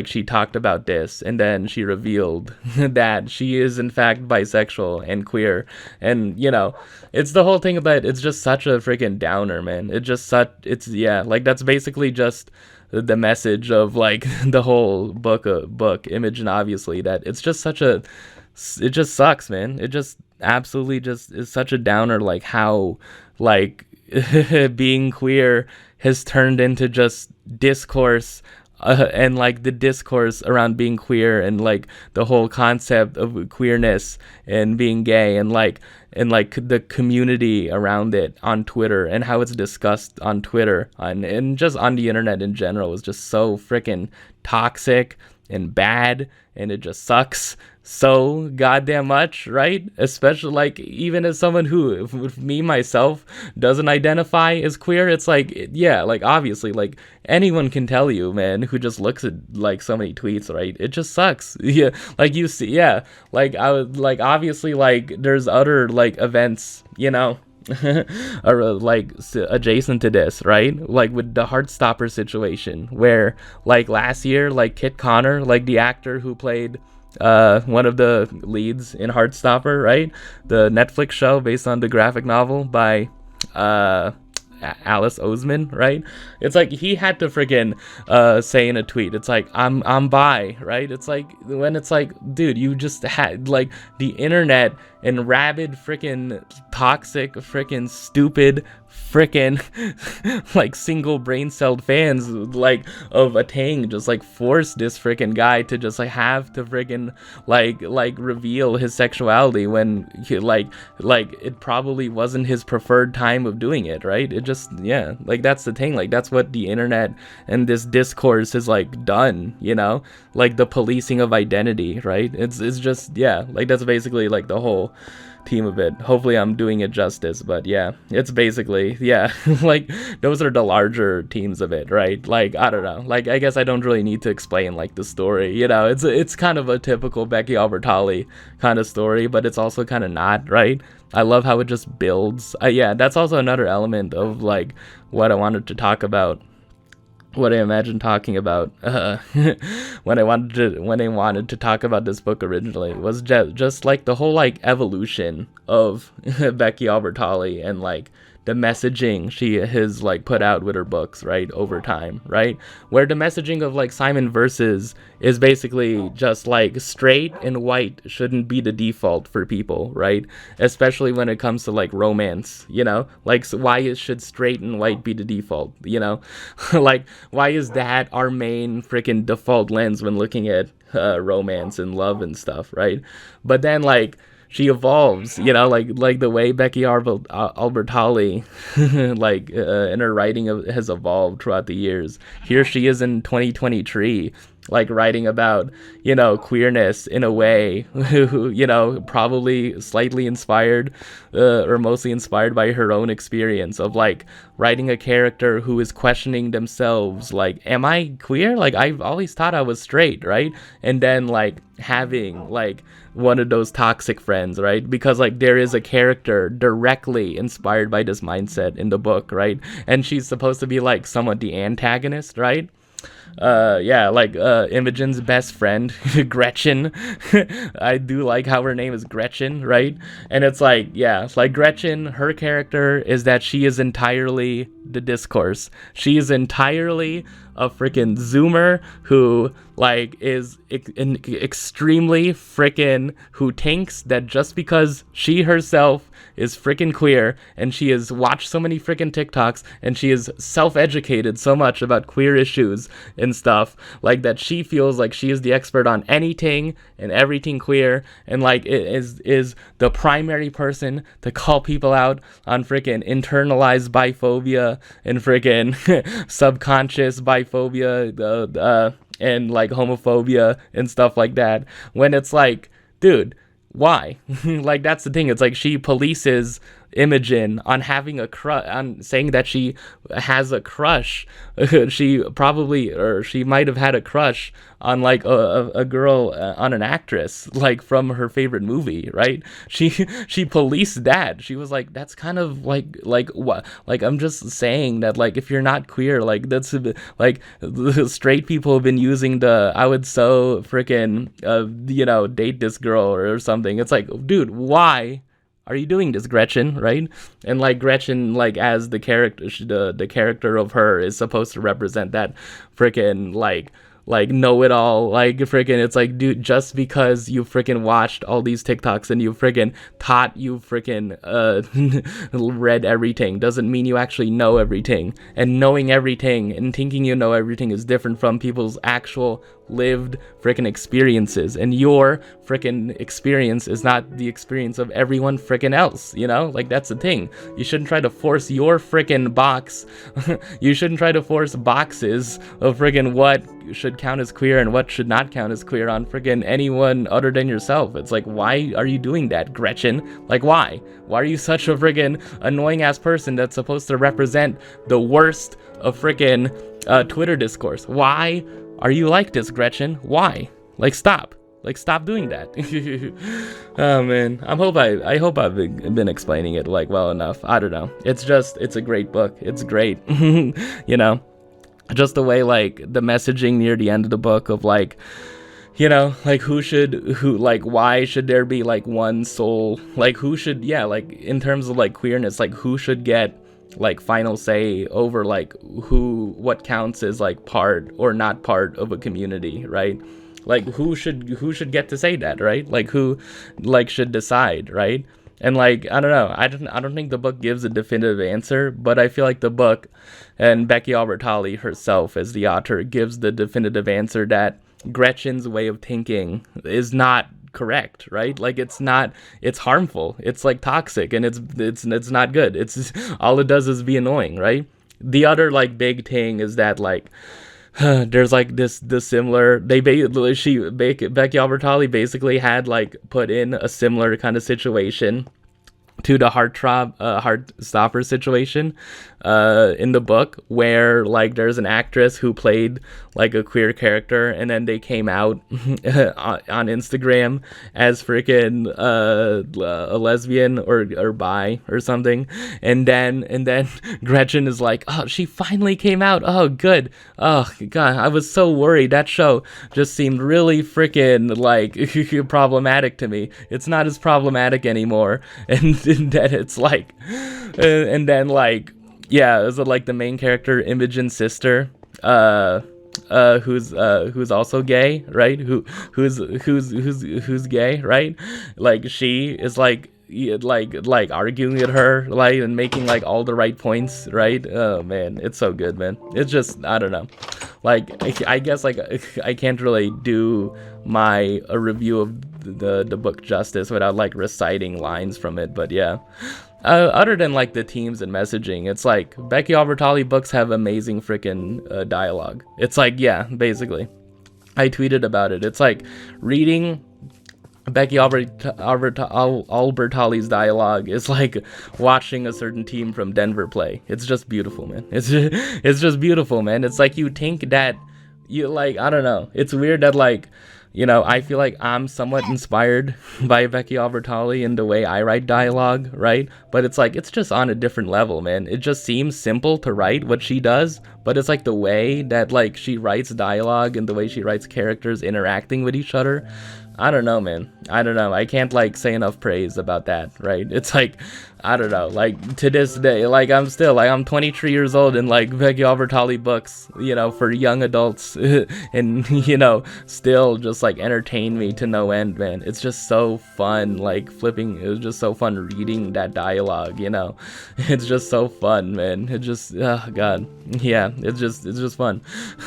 she talked about this, and then she revealed that she is in fact bisexual and queer. And you know, it's the whole thing about it's just such a freaking downer, man. Like that's basically just the message of like the whole book Image and Obviously, that it's just it just sucks, man. It just absolutely just is such a downer, like how like being queer has turned into just discourse, and like the discourse around being queer and like the whole concept of queerness and being gay and like the community around it on Twitter and how it's discussed on Twitter and just on the internet in general is just so freaking toxic and bad, and it just sucks so goddamn much, right? Especially like even as someone who, if me myself, doesn't identify as queer, it's like, yeah, like obviously like anyone can tell you, man, who just looks at like so many tweets, right? It just sucks. Yeah, like you see, yeah, like I would like obviously like there's other like events, you know, are like adjacent to this, right? Like with the Heartstopper situation, where like last year, like Kit Connor, like the actor who played one of the leads in Heartstopper, right? The Netflix show based on the graphic novel by Alice Oseman, right? It's like he had to friggin' say in a tweet, it's like I'm bi, right? It's like when it's like, dude, you just had like the internet and rabid freaking toxic freaking stupid freaking like single brain celled fans like of a Tang just like force this freaking guy to just like have to freaking like reveal his sexuality when he, like it probably wasn't his preferred time of doing it, right? It just, yeah, like that's the thing, like that's what the internet and this discourse has like done, you know, like the policing of identity, right? It's just, yeah, like that's basically like the whole team of it. Hopefully I'm doing it justice, but yeah, it's basically, yeah, like those are the larger teams of it, right? Like I don't know, like I guess I don't really need to explain like the story, you know, it's kind of a typical Becky Albertalli kind of story, but it's also kind of not, right? I love how it just builds. Yeah, that's also another element of like what I wanted to talk about, what I imagined talking about when I wanted to talk about this book originally was just like the whole like evolution of Becky Albertalli and like the messaging she has like put out with her books, right, over time, right? Where the messaging of like Simon Versus is basically just like straight and white shouldn't be the default for people, right? Especially when it comes to like romance, you know? Like so why should straight and white be the default, you know? Like why is that our main freaking default lens when looking at romance and love and stuff, right? But then like she evolves, you know, like the way Becky Albertalli, like in her writing has evolved throughout the years. Here she is in 2023, like writing about, you know, queerness in a way, you know, probably slightly inspired or mostly inspired by her own experience of like writing a character who is questioning themselves, like, am I queer? Like, I've always thought I was straight, right? And then like having like one of those toxic friends, right? Because like there is a character directly inspired by this mindset in the book, right? And she's supposed to be like somewhat the antagonist, right? Yeah, like Imogen's best friend, Gretchen. I do like how her name is Gretchen, right? And it's like, yeah, it's like Gretchen, her character is that she is entirely the discourse. She is entirely a freaking zoomer who like is extremely freaking, who thinks that just because she herself is freaking queer and she has watched so many freaking TikToks and she is self-educated so much about queer issues and stuff, like that she feels like she is the expert on anything and everything queer, and like it is the primary person to call people out on freaking internalized biphobia and freaking subconscious biphobia and like homophobia and stuff like that, when it's like, dude, why? Like, that's the thing. It's like she polices Imogen on having a crush, on saying that she has a crush. She probably, or she might have had a crush on like a girl, on an actress, like from her favorite movie, right? She policed that. She was like, that's kind of like what? Like, I'm just saying that, like, if you're not queer, like, that's like the straight people have been using the, I would so freaking you know, date this girl or something. It's like, dude, why are you doing this, Gretchen, right? And like Gretchen, like as the character, the character of her is supposed to represent that freaking like know-it-all, like freaking, it's like, dude, just because you freaking watched all these TikToks and you freaking thought you freaking read everything doesn't mean you actually know everything. And knowing everything and thinking you know everything is different from people's actual lived freaking experiences, and your freaking experience is not the experience of everyone freaking else, you know? Like, that's the thing. You shouldn't try to force your freaking box. You shouldn't try to force boxes of freaking what should count as queer and what should not count as queer on freaking anyone other than yourself. It's like, why are you doing that, Gretchen? Like, why are you such a freaking annoying ass person that's supposed to represent the worst of freaking Twitter discourse? Why are you like this, Gretchen? Why? Like, stop doing that. Oh man, I hope I've been explaining it like well enough. I don't know. It's a great book. It's great. You know, just the way like the messaging near the end of the book of like, you know, like why should there be like one soul? Like, who should, yeah, like in terms of like queerness, like who should get like final say over like what counts as like part or not part of a community, right? Like who should get to say that, right? Like who like should decide, right? And like, I don't know, I don't think the book gives a definitive answer, but I feel like the book, and Becky Albertalli herself as the author, gives the definitive answer that Gretchen's way of thinking is not correct, right? Like, it's harmful, it's like toxic, and it's not good. It's all it does is be annoying, right? The other like big thing is that like there's like this similar, Becky Albertalli basically had like put in a similar kind of situation to the Heartstopper situation in the book, where like there's an actress who played like a queer character, and then they came out on Instagram as freaking a lesbian or bi or something, and then Gretchen is like, oh, she finally came out, oh good, oh god, I was so worried. That show just seemed really freaking like problematic to me. It's not as problematic anymore. And then it's like, and then like, yeah, is it like the main character, Imogen's sister, who's also gay, right? Who's gay, right? Like, she is like arguing with her, like, and making like all the right points, right? Oh man, it's so good, man. It's just, I don't know, like I guess like I can't really do a review of the book justice without like reciting lines from it, but yeah. Other than like the themes and messaging, it's like Becky Albertalli books have amazing freaking dialogue. It's like, yeah, basically. I tweeted about it. It's like reading Albertalli's dialogue is like watching a certain team from Denver play. It's just beautiful, man. It's just beautiful, man. It's like you think that you like, I don't know. It's weird that like, you know, I feel like I'm somewhat inspired by Becky Albertalli in the way I write dialogue, right? But it's like, it's just on a different level, man. It just seems simple to write what she does, but it's like the way that like she writes dialogue and the way she writes characters interacting with each other. I don't know, man. I don't know. I can't like say enough praise about that, right? It's like, I don't know, like to this day, like I'm 23 years old and like Becky Albertalli books, you know, for young adults and, you know, still just like entertain me to no end, man. It's just so fun, like flipping. It was just so fun reading that dialogue, you know. It's just so fun, man. It just, oh God. Yeah, it's just fun.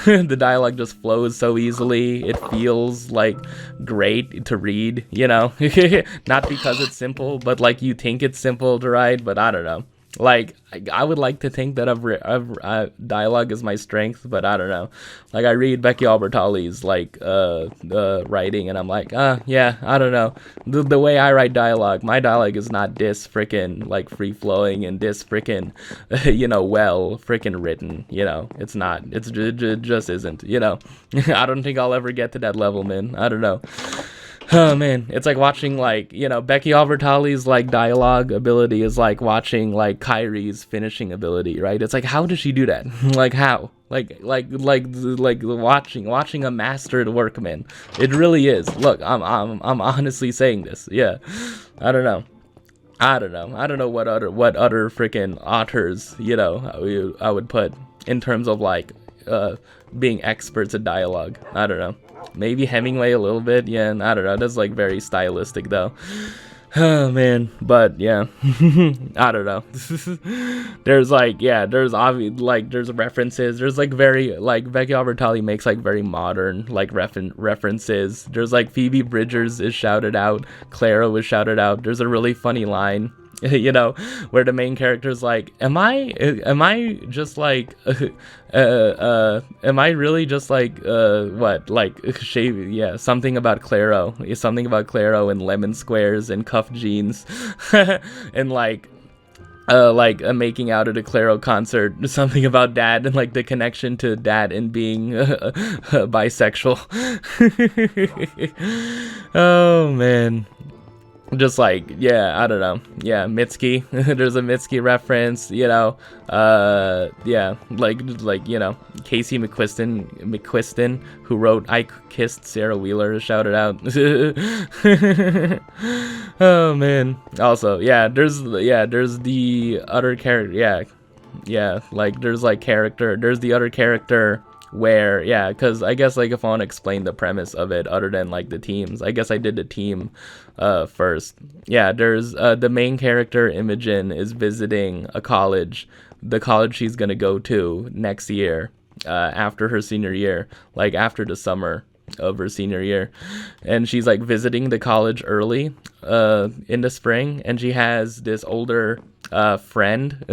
The dialogue just flows so easily. It feels like great to read, you know. Not because it's simple, but like you think it's simple to write, but I don't know. Like I would like to think that dialogue is my strength, but I don't know. Like I read Becky Albertalli's like writing, and I'm like, yeah, I don't know. The way I write dialogue, my dialogue is not this freaking like free flowing and this freaking you know, well freaking written. You know, it's not. It just isn't. You know, I don't think I'll ever get to that level, man. I don't know. Oh man, it's like watching like, you know, Becky Albertalli's like dialogue ability is like watching like Kyrie's finishing ability, right? It's like, how does she do that? Like how? Like watching a mastered work, man. It really is. Look, I'm honestly saying this. Yeah, I don't know. I don't know what other freaking authors, you know, I would put in terms of like being experts at dialogue. I don't know. Maybe Hemingway a little bit, yeah, and I don't know, that's like very stylistic though. Oh man, but yeah, I don't know. There's like, yeah, there's obvious, like there's references, there's like very, like Becky Albertalli makes like very modern like references. There's like Phoebe Bridgers is shouted out, Clara was shouted out. There's a really funny line, you know, where the main character's like, am I just like am I really just like what, like shave, yeah, something about Claro and lemon squares and cuff jeans and like making out at a Claro concert, something about dad and like the connection to dad and being bisexual. Oh man. Just like, yeah, I don't know. Yeah, Mitski. There's a Mitski reference, you know. Yeah, like you know, Casey McQuiston, who wrote "I Kissed Sarah Wheeler," shouted out. Oh man. Also, yeah, there's the other character. Yeah, like there's the other character where, yeah, because I guess like if I want to explain the premise of it other than like the teams, I guess I did the team first. Yeah, there's the main character, Imogen, is visiting a college, the college she's gonna go to next year, after her senior year, like after the summer of her senior year, and she's like visiting the college early in the spring, and she has this older friend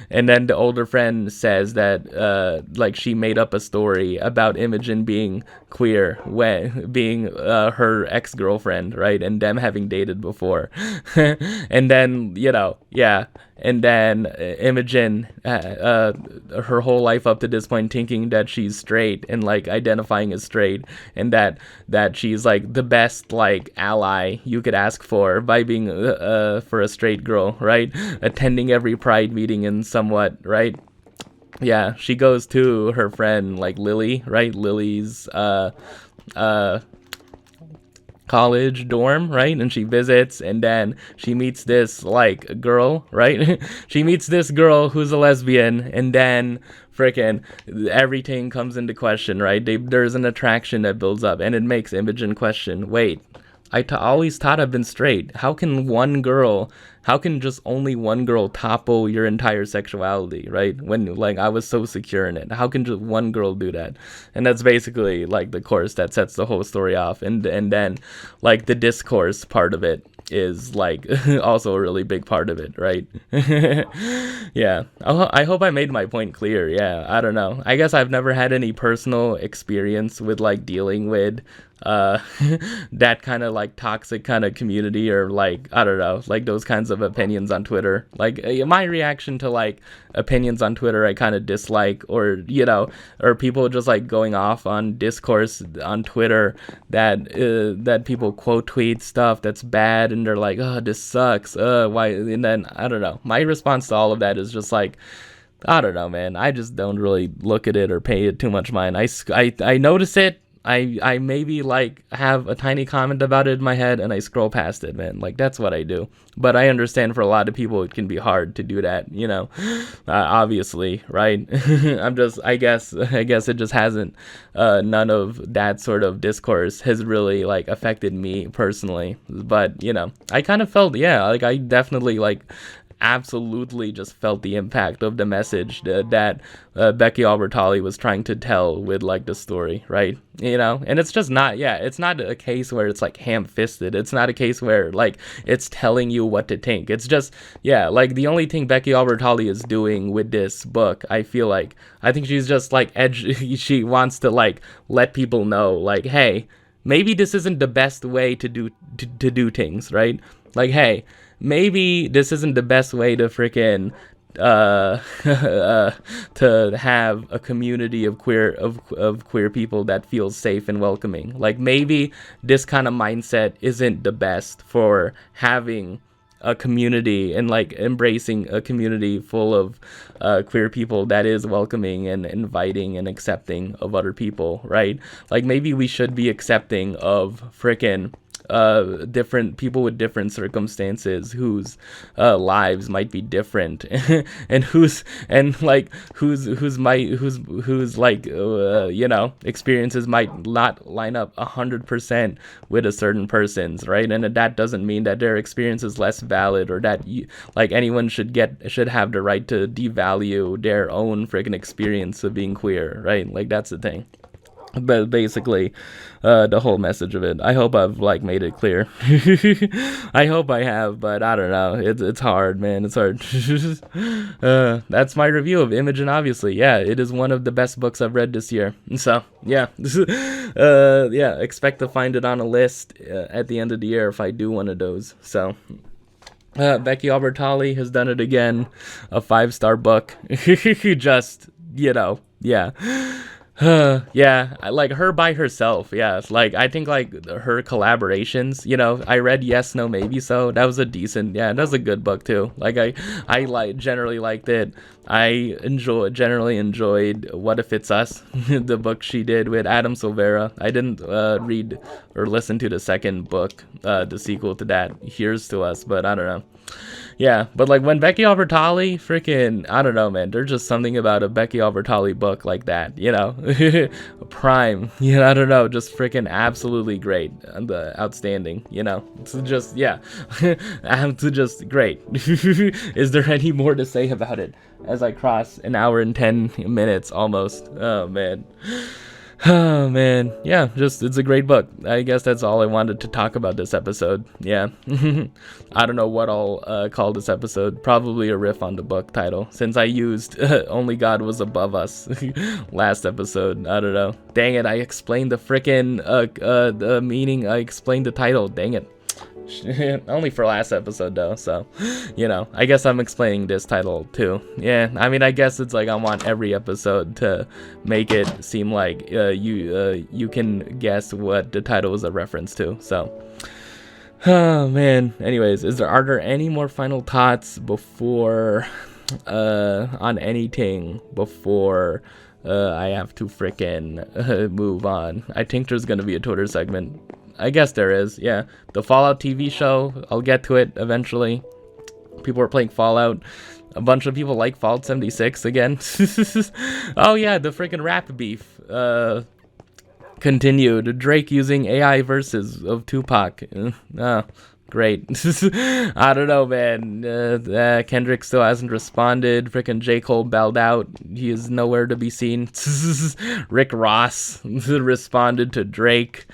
and then the older friend says that like she made up a story about Imogen being queer when being her ex-girlfriend, right, and them having dated before. And then, you know, yeah, and then Imogen her whole life up to this point thinking that she's straight and like identifying as straight, and that she's like the best like ally you could ask for by being for a straight girl, right, attending every pride meeting and somewhat, right. Yeah, she goes to her friend like Lily, right, Lily's college dorm, right, and she visits, and then she meets this like girl, right. She meets this girl who's a lesbian, and then freaking everything comes into question, right. There's an attraction that builds up, and it makes Imogen question, wait, I always thought I've been straight. How can one girl how can just only one girl topple your entire sexuality, right? When like I was so secure in it, how can just one girl do that? And that's basically like the course that sets the whole story off, and then like the discourse part of it is like also a really big part of it, right? Yeah, I hope I made my point clear. Yeah, I don't know, I guess I've never had any personal experience with like dealing with that kind of like toxic kind of community, or like I don't know, like those kinds of opinions on Twitter. Like my reaction to like opinions on Twitter I kind of dislike, or you know, or people just like going off on discourse on Twitter that people quote tweet stuff that's bad, and they're like, oh, this sucks, why? And then I don't know, my response to all of that is just like, I don't know, man, I just don't really look at it or pay it too much mind. I notice it, I maybe like have a tiny comment about it in my head, and I scroll past it, man. Like that's what I do. But I understand for a lot of people it can be hard to do that, you know. Obviously, right? I guess it just hasn't. None of that sort of discourse has really like affected me personally. But you know, I kind of felt, yeah, like I definitely like absolutely just felt the impact of the message that Becky Albertalli was trying to tell with like the story, right? You know, and it's just not, yeah, it's not a case where it's like ham-fisted. It's not a case where like it's telling you what to think. It's just, yeah, like the only thing Becky Albertalli is doing with this book, I feel like, I think she's just like she wants to like let people know like, hey, maybe this isn't the best way to do things, right? Like, hey, maybe this isn't the best way to freaking to have a community of queer people that feels safe and welcoming. Like maybe this kind of mindset isn't the best for having a community and like embracing a community full of queer people that is welcoming and inviting and accepting of other people, right? Like maybe we should be accepting of freaking different people with different circumstances whose lives might be different and whose like you know, experiences might not line up 100% with a certain person's, right? And that doesn't mean that their experience is less valid, or that like anyone should have the right to devalue their own freaking experience of being queer, right? Like that's the thing. But basically, the whole message of it, I hope I've like made it clear. I hope I have, but I don't know. It's hard, man. It's hard. That's my review of Imogen. Obviously, yeah, it is one of the best books I've read this year. So yeah, yeah, expect to find it on a list at the end of the year if I do one of those. So. Becky Albertalli has done it again. A 5-star book. Just, you know, yeah. Yeah, I like her by herself. Yeah, like I think like her collaborations, you know, I read Yes, No, Maybe So. That was a decent, yeah, that was a good book too. Like I like generally liked it. I generally enjoyed What If It's Us, the book she did with Adam Silvera. I didn't read or listen to the second book, the sequel to that, Here's to Us, but I don't know. Yeah, but like when Becky Albertalli freaking, I don't know, man, there's just something about a Becky Albertalli book like that, you know. Prime, you know, I don't know, just freaking absolutely great and outstanding, you know. It's just, yeah, it's just great. Is there any more to say about it as I cross an hour and 10 minutes almost? Oh man. Oh man, yeah, just it's a great book. I guess that's all I wanted to talk about this episode. Yeah. I don't know what I'll call this episode. Probably a riff on the book title, since I used Only God Was Above Us last episode. I don't know. Dang it, I explained the frickin' the meaning. I explained the title. Dang it. Only for last episode though, so you know, I guess I'm explaining this title too. Yeah, I mean, I guess it's like I want every episode to make it seem like you can guess what the title is a reference to. So oh man, anyways, are there any more final thoughts before on anything before I have to frickin' move on? I think there's gonna be a Twitter segment. I guess there is, yeah. The Fallout TV show, I'll get to it eventually. People are playing Fallout. A bunch of people like Fallout 76 again. Oh yeah, the freaking rap beef continued. Drake using AI verses of Tupac. great. I don't know, man. Kendrick still hasn't responded. Freaking J. Cole bowed out. He is nowhere to be seen. Rick Ross responded to Drake.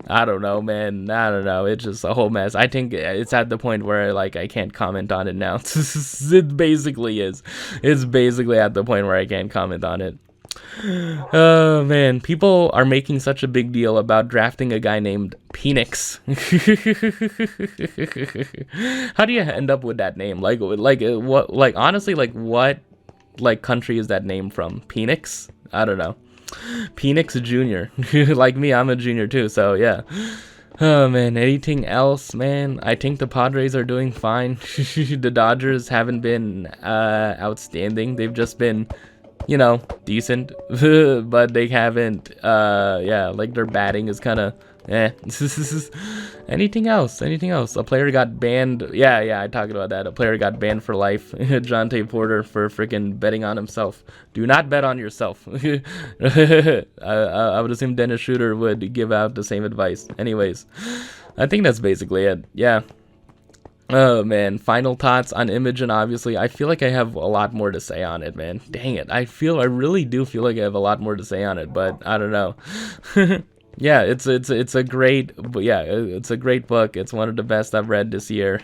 I don't know, man. I don't know. It's just a whole mess. I think it's at the point where like I can't comment on it now. It basically is. It's basically at the point where I can't comment on it. Oh man, people are making such a big deal about drafting a guy named Penix. How do you end up with that name? Like what? Like honestly, like what? Like country is that name from? Penix? I don't know. Penix Jr. Like me, I'm a junior too. So yeah. Oh man, anything else, man? I think the Padres are doing fine. The Dodgers haven't been outstanding. They've just been, you know, decent, but they haven't, yeah, like their batting is kind of, Anything else? A player got banned. Yeah, I talked about that. A player got banned for life. Jonte Porter for freaking betting on himself. Do not bet on yourself. I would assume Dennis Schroeder would give out the same advice. Anyways, I think that's basically it. Yeah. Oh man, final thoughts on Imogen. Obviously, I feel like I have a lot more to say on it, man. Dang it, I really do feel like I have a lot more to say on it, but I don't know. Yeah, it's a great, yeah, it's a great book. It's one of the best I've read this year.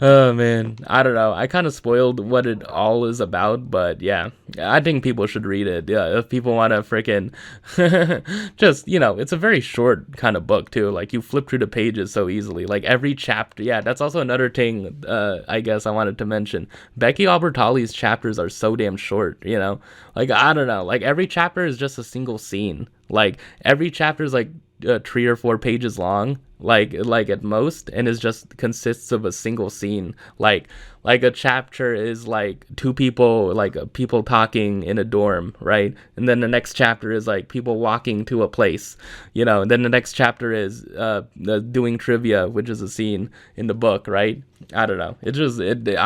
Oh man, I don't know. I kind of spoiled what it all is about, but yeah, I think people should read it. Yeah, if people want to freaking just, you know, it's a very short kind of book too. Like you flip through the pages so easily. Like every chapter. Yeah, that's also another thing. I guess I wanted to mention. Becky Albertalli's chapters are so damn short. You know, like I don't know. Like every chapter is just a single scene. Like every chapter is like 3 or 4 pages long, like at most, and is just consists of a single scene. Like a chapter is like 2 people, like people talking in a dorm, right? And then the next chapter is like people walking to a place, you know. And then the next chapter is doing trivia, which is a scene in the book, right? I don't know. I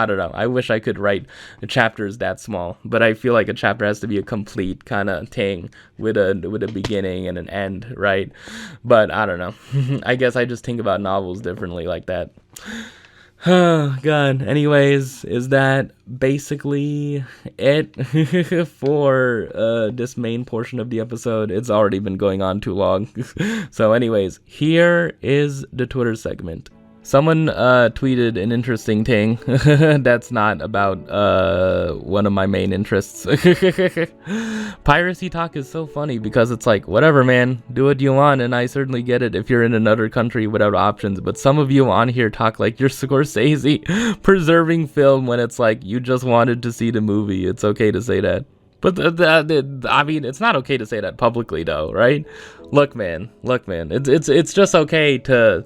don't know. I wish I could write chapters that small, but I feel like a chapter has to be a complete kind of thing with a beginning and an end, right? But I don't know. I guess I just think about novels differently like that. Oh god. Anyways, is that basically it for this main portion of the episode? It's already been going on too long. So anyways, here is the Twitter segment. Someone tweeted an interesting thing that's not about one of my main interests. Piracy talk is so funny because it's like, whatever, man, do what you want, and I certainly get it if you're in another country without options, but some of you on here talk like you're Scorsese preserving film when it's like you just wanted to see the movie. It's okay to say that. But I mean, it's not okay to say that publicly, though, right? Look, man, it's just okay to,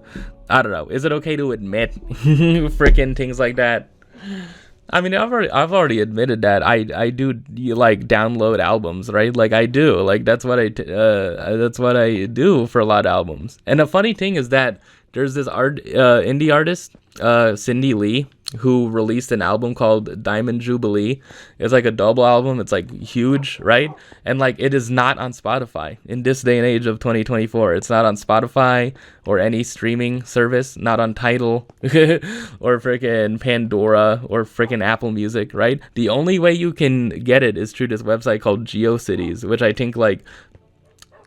I don't know. Is it okay to admit freaking things like that? I mean, I've already admitted that I do like download albums, right? Like I do, like that's what I do for a lot of albums. And the funny thing is that there's this indie artist, Cindy Lee, who released an album called Diamond Jubilee. It's like a double album. It's like huge, right? And like it is not on Spotify in this day and age of 2024. It's not on Spotify or any streaming service, not on Tidal or freaking Pandora or freaking Apple Music, right? The only way you can get it is through this website called GeoCities, which I think like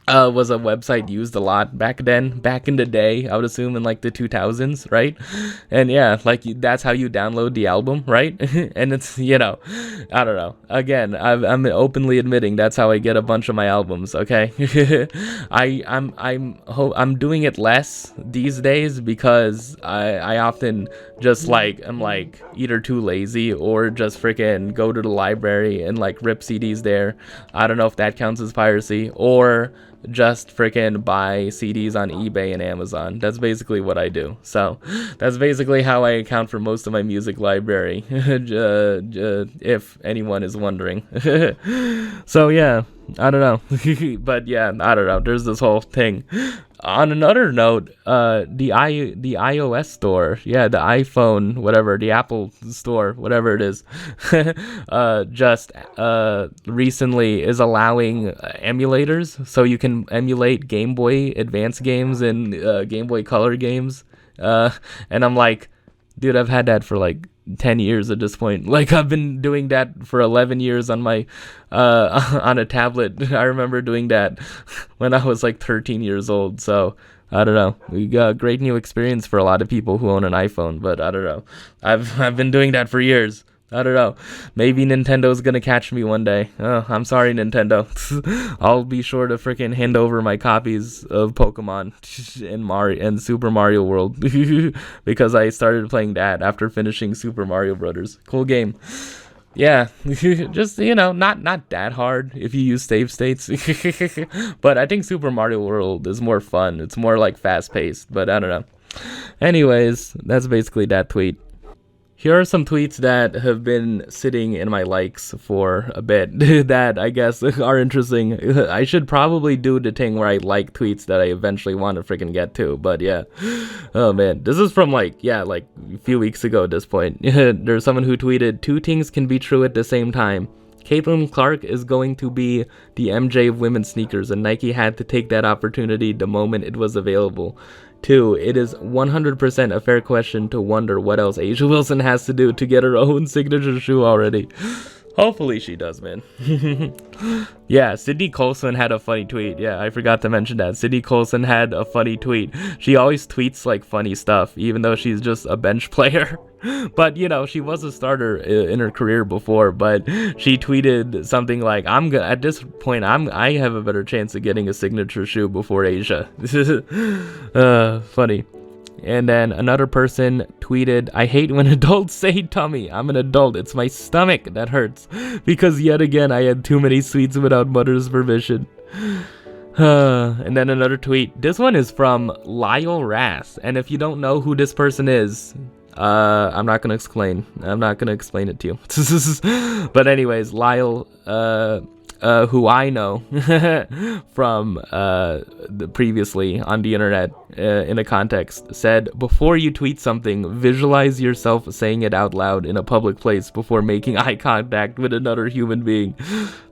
was a website used a lot back in the day, I would assume in like the 2000s, right? And yeah, like that's how you download the album, right? And it's, you know, I don't know. Again, I'm openly admitting that's how I get a bunch of my albums, okay? I'm doing it less these days because I often just like I'm like either too lazy or just freaking go to the library and like rip CDs there. I don't know if that counts as piracy, or just freaking buy CDs on eBay and Amazon. That's basically what I do. So that's basically how I account for most of my music library, if anyone is wondering. So yeah, I don't know. But yeah, I don't know. There's this whole thing. On another note, the iOS store, yeah, the iPhone, whatever, the Apple store, whatever it is, just recently is allowing emulators, so you can emulate Game Boy Advance games and Game Boy Color games And I'm like, dude, I've had that for like 10 years at this point. Like, I've been doing that for 11 years on my on a tablet. I remember doing that when I was like 13 years old. So I don't know. We got a great new experience for a lot of people who own an iPhone, but I don't know. I've been doing that for years. I don't know. Maybe Nintendo's gonna catch me one day. Oh, I'm sorry, Nintendo. I'll be sure to freaking hand over my copies of Pokemon and Super Mario World because I started playing that after finishing Super Mario Brothers. Cool game. Yeah, just, not that hard if you use save states. But I think Super Mario World is more fun. It's more like fast paced, but I don't know. Anyways, that's basically that tweet. Here are some tweets that have been sitting in my likes for a bit that I guess are interesting. I should probably do the thing where I like tweets that I eventually want to freaking get to, but yeah. Oh man, this is from like a few weeks ago at this point. There's someone who tweeted, 2 things can be true at the same time. Caitlin Clark is going to be the MJ of women's sneakers, and Nike had to take that opportunity the moment it was available. 2, it is 100% a fair question to wonder what else Asia Wilson has to do to get her own signature shoe already. Hopefully she does, man. Yeah, Sydney Colson had a funny tweet. Yeah, I forgot to mention that. Sydney Colson had a funny tweet. She always tweets like funny stuff, even though she's just a bench player. But, she was a starter in her career before, but she tweeted something like, at this point, I have a better chance of getting a signature shoe before Asia. Funny. And then another person tweeted, I hate when adults say tummy. I'm an adult. It's my stomach that hurts. Because yet again, I had too many sweets without mother's permission. And then another tweet. This one is from Lyle Rass. And if you don't know who this person is, I'm not going to explain. I'm not going to explain it to you. But anyways, Lyle, who I know from previously on the internet in a context, said, before you tweet something, visualize yourself saying it out loud in a public place before making eye contact with another human being.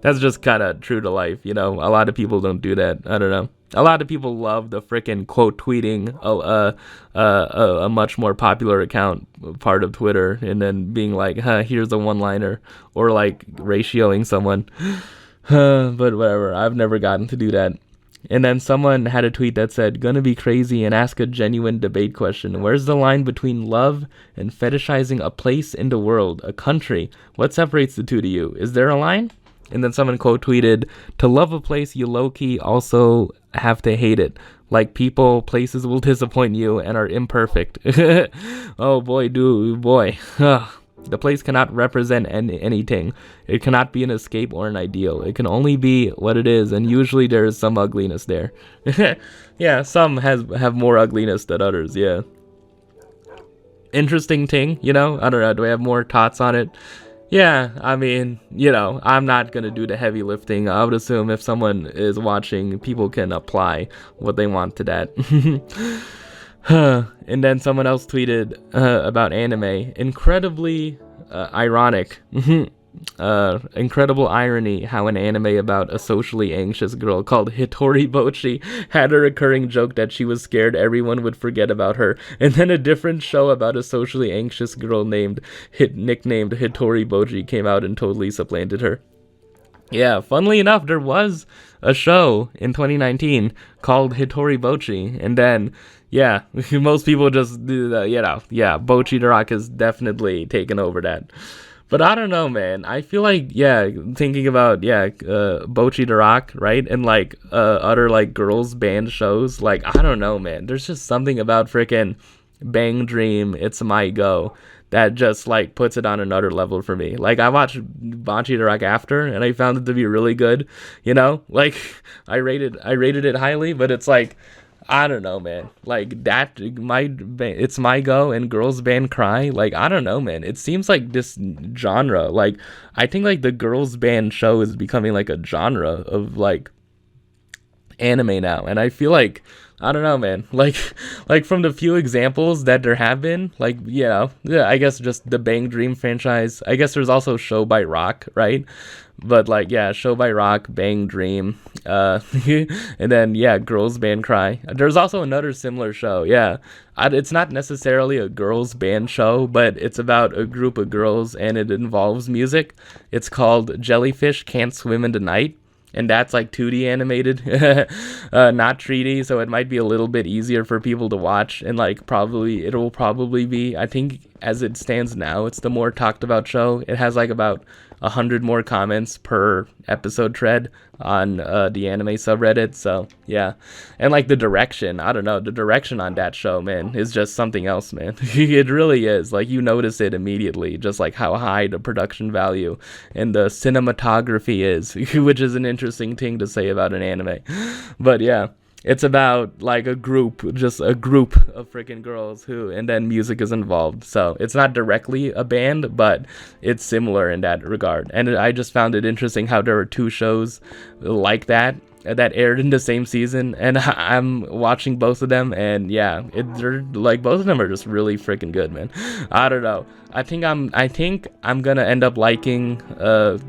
That's just kind of true to life, a lot of people don't do that. I don't know. A lot of people love the frickin' quote tweeting a much more popular account part of Twitter, and then being like, here's a one-liner, or like ratioing someone. But whatever, I've never gotten to do that. And then someone had a tweet that said, gonna be crazy and ask a genuine debate question. Where's the line between love and fetishizing a place in the world, a country? What separates the two to you? Is there a line? And then someone quote tweeted, to love a place, you low-key also have to hate it. Like people, places will disappoint you and are imperfect. Oh boy, boy. The place cannot represent anything. It cannot be an escape or an ideal. It can only be what it is, and usually there is some ugliness there. Yeah, some have more ugliness than others, yeah. Interesting thing, I don't know, do I have more thoughts on it? Yeah, I mean, I'm not going to do the heavy lifting. I would assume if someone is watching, people can apply what they want to that. And then someone else tweeted about anime. Incredibly ironic. Incredible irony how an anime about a socially anxious girl called Hitori Bochi had a recurring joke that she was scared everyone would forget about her, and then a different show about a socially anxious girl nicknamed Hitori Bochi came out and totally supplanted her. Yeah, funnily enough, there was a show in 2019 called Hitori Bochi, and then yeah, most people just do that, yeah, Bochi the Rock has definitely taken over that. But I don't know, man. I feel like, thinking about, Bochi the Rock, right? And, other, girls band shows. I don't know, man. There's just something about frickin' Bang Dream, It's My Go, that just, puts it on another level for me. I watched Bochi the Rock after, and I found it to be really good, I rated it highly, but it's I don't know, man. It's My Go and Girls Band Cry. I don't know, man. It seems like this genre, I think the girls band show is becoming a genre of anime now. And I feel like I don't know, man. Like from the few examples that there have been, like, yeah, I guess just the Bang Dream franchise. I guess there's also Show by Rock, right? But like, yeah, Show by Rock, Bang Dream, and then yeah, Girls Band Cry. There's also another similar show. Yeah, it's not necessarily a girls band show, but it's about a group of girls and it involves music. It's called Jellyfish Can't Swim in the Night. And that's like 2D animated, not 3D, so it might be a little bit easier for people to watch. And like it will probably be, I think as it stands now, it's the more talked about show. It has like about 100 more comments per episode thread on the anime subreddit. So yeah, and like the direction, I don't know, the direction on that show, man, is just something else, man. It really is. Like, you notice it immediately, just like how high the production value and the cinematography is, which is an interesting thing to say about an anime. But yeah, it's about like just a group of freaking girls and then music is involved. So it's not directly a band, but it's similar in that regard. And I just found it interesting how there were two shows like that aired in the same season, and I'm watching both of them, and yeah, they're like, both of them are just really freaking good, man. I don't know. I think I'm gonna end up liking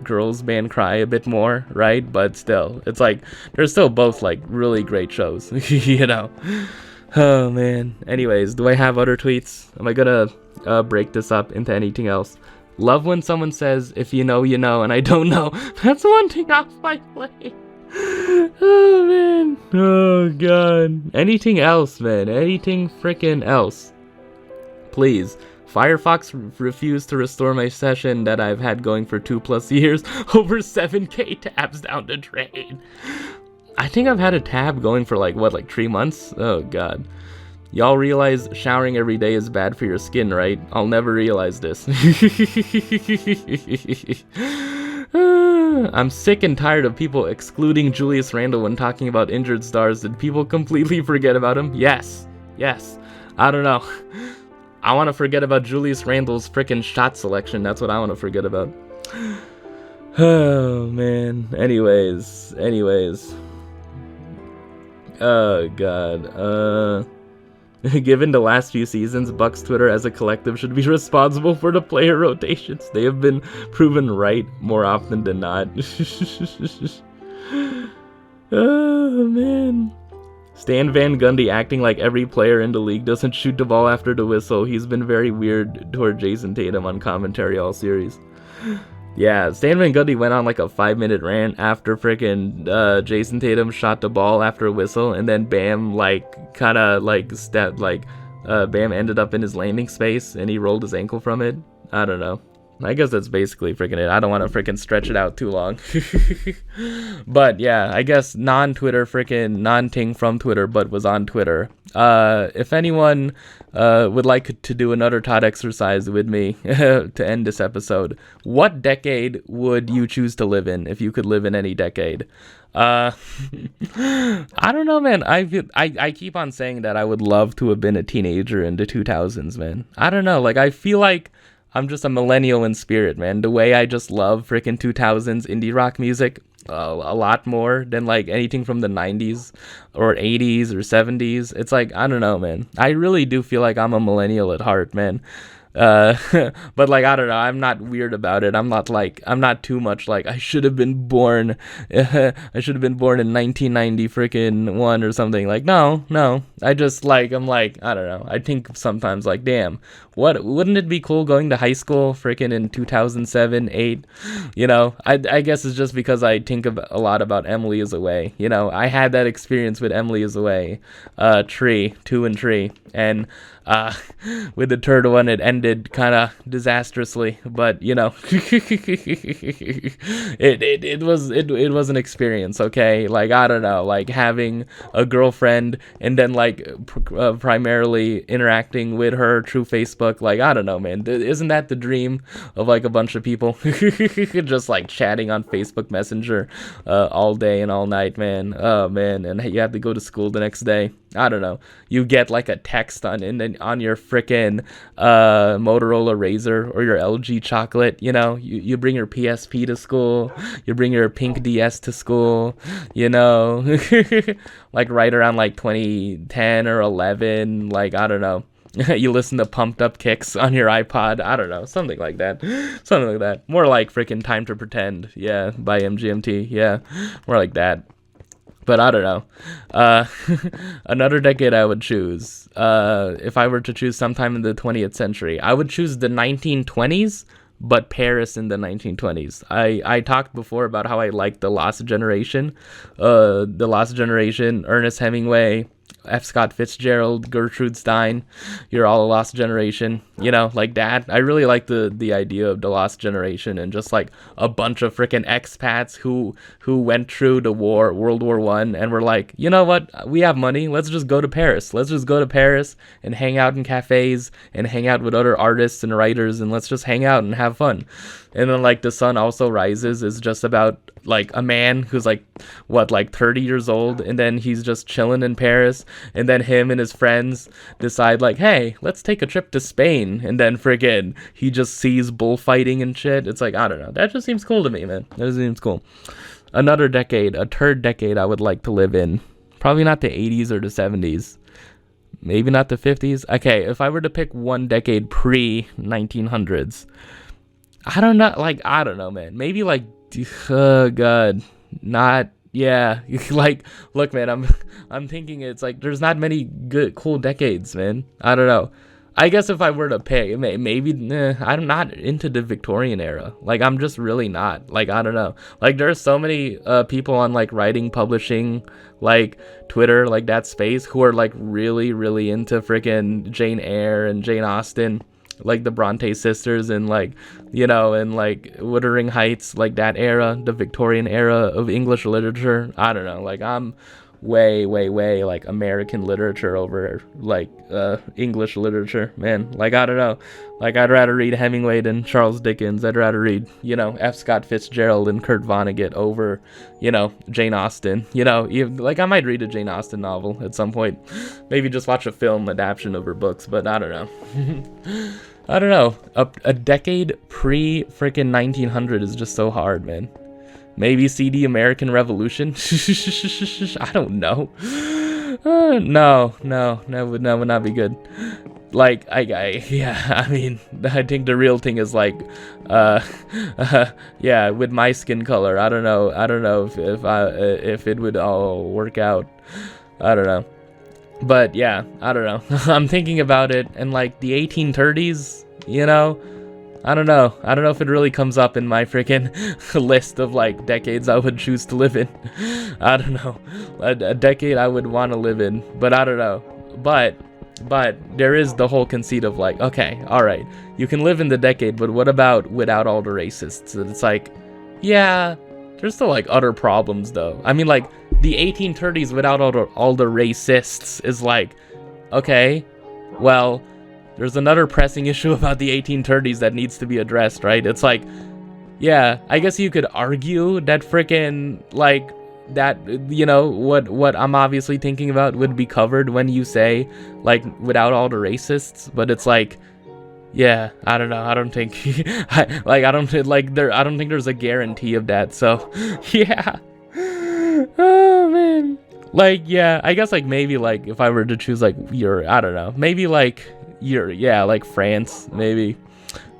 Girls Band Cry a bit more, right? But still, it's like they're still both like really great shows, you know. Oh man. Anyways, do I have other tweets? Am I gonna break this up into anything else? Love when someone says, "If you know, you know," and I don't know. That's one thing off my plate. Oh man. Oh god. Anything else, man? Anything freaking else? Please. Firefox refused to restore my session that I've had going for 2+ years. Over 7k tabs down the drain. I think I've had a tab going for like 3 months? Oh god. Y'all realize showering every day is bad for your skin, right? I'll never realize this. I'm sick and tired of people excluding Julius Randle when talking about injured stars. Did people completely forget about him? Yes. I don't know. I want to forget about Julius Randle's frickin' shot selection. That's what I want to forget about. Oh, man. Anyways. Oh, God. Given the last few seasons, Bucks Twitter as a collective should be responsible for the player rotations. They have been proven right more often than not. Oh, man. Stan Van Gundy acting like every player in the league doesn't shoot the ball after the whistle. He's been very weird toward Jason Tatum on commentary all series. Yeah, Stan Van Gundy went on like a 5-minute rant after frickin' Jason Tatum shot the ball after a whistle, and then Bam Bam ended up in his landing space and he rolled his ankle from it. I don't know. I guess that's basically freaking it. I don't want to freaking stretch it out too long. But yeah, I guess non-Twitter freaking non-ting from Twitter, but was on Twitter. If anyone would like to do another thought exercise with me to end this episode, what decade would you choose to live in if you could live in any decade? I don't know, man. I keep on saying that I would love to have been a teenager in the 2000s, man. I don't know. Like, I feel like I'm just a millennial in spirit, man. The way I just love freaking 2000s indie rock music a lot more than like anything from the 90s or 80s or 70s. It's like, I don't know, man. I really do feel like I'm a millennial at heart, man. But like, I don't know, I'm not weird about it. I'm not too much like, I should have been born in 1990 freaking 1 or something. Like, no, I just like, I'm like, I don't know, I think sometimes like, damn, wouldn't it be cool going to high school freaking in 2007, 8, you know? I guess it's just because I think a lot about Emily is Away, you know? I had that experience with Emily is Away, 2 and 3, and with the third one it ended kind of disastrously, but you know, it was an experience, okay? Like, I don't know, like having a girlfriend and then like primarily interacting with her through Facebook. Like, I don't know, man, isn't that the dream of like a bunch of people? Just like chatting on Facebook Messenger all day and all night, man. Oh man, and you have to go to school the next day. I don't know, you get like a text on your frickin' Motorola Razr or your LG chocolate, you bring your PSP to school, you bring your pink DS to school, like right around like 2010 or 11, like, I don't know. You listen to Pumped Up Kicks on your iPod. I don't know. Something like that. More like freaking Time to Pretend. Yeah, by MGMT. Yeah, more like that. But I don't know. Another decade I would choose. If I were to choose sometime in the 20th century, I would choose the 1920s, but Paris in the 1920s. I talked before about how I liked The Lost Generation. Ernest Hemingway, F. Scott Fitzgerald, Gertrude Stein, You're All a Lost Generation, like that. I really like the idea of the Lost Generation and just like a bunch of freaking expats who went through the World War One, and were like, you know what, we have money, let's just go to Paris. Let's just go to Paris and hang out in cafes and hang out with other artists and writers, and let's just hang out and have fun. And then like The Sun Also Rises is just about like a man who's like 30 years old, and then he's just chilling in Paris, and then him and his friends decide like, hey, let's take a trip to Spain, and then friggin' he just sees bullfighting and shit. It's like, I don't know, that just seems cool to me, man. That just seems cool. Another decade, a third decade I would like to live in, probably not the 80s or the 70s, maybe not the 50s. Okay, if I were to pick one decade pre-1900s, I don't know, man. Maybe like, oh god, not, yeah. Like, look, man, I'm thinking it's like there's not many good, cool decades, man. I don't know. I guess if I were to pick, maybe, I'm not into the Victorian era. Like, I'm just really not. Like, I don't know. Like, there's so many people on like writing, publishing, like Twitter, like that space, who are like really, really into freaking Jane Eyre and Jane Austen, like the Bronte sisters, and like, and like Wuthering Heights, like that era, the Victorian era of English literature. I don't know, like I'm way like American literature over like English literature, man. Like, I don't know, like I'd rather read Hemingway than Charles Dickens. I'd rather read F. Scott Fitzgerald and Kurt Vonnegut over Jane Austen. Even, like, I might read a Jane Austen novel at some point, maybe just watch a film adaptation of her books, but I don't know. I don't know, a decade pre freaking 1900 is just so hard, man. Maybe see the American Revolution. I don't know. No, that would not be good. Like, I mean, I think the real thing is like, yeah, with my skin color, I don't know if it would all work out. I don't know. But yeah, I don't know. I'm thinking about it, and like the 1830s, I don't know if it really comes up in my freaking list of like decades I would choose to live in. I don't know, a decade I would want to live in, but I don't know. But there is the whole conceit of like, okay, all right, you can live in the decade, but what about without all the racists? And it's like, yeah, there's still like other problems though. I mean, like the 1830s without all the racists is like, okay, well, there's another pressing issue about the 1830s that needs to be addressed, right? It's like, yeah, I guess you could argue that frickin' like that, what I'm obviously thinking about would be covered when you say like without all the racists, but it's like, yeah, I don't know. I don't think I don't think there's a guarantee of that. So, yeah. Oh man. Like, yeah, I guess like maybe like if I were to choose like I don't know, maybe like like France, maybe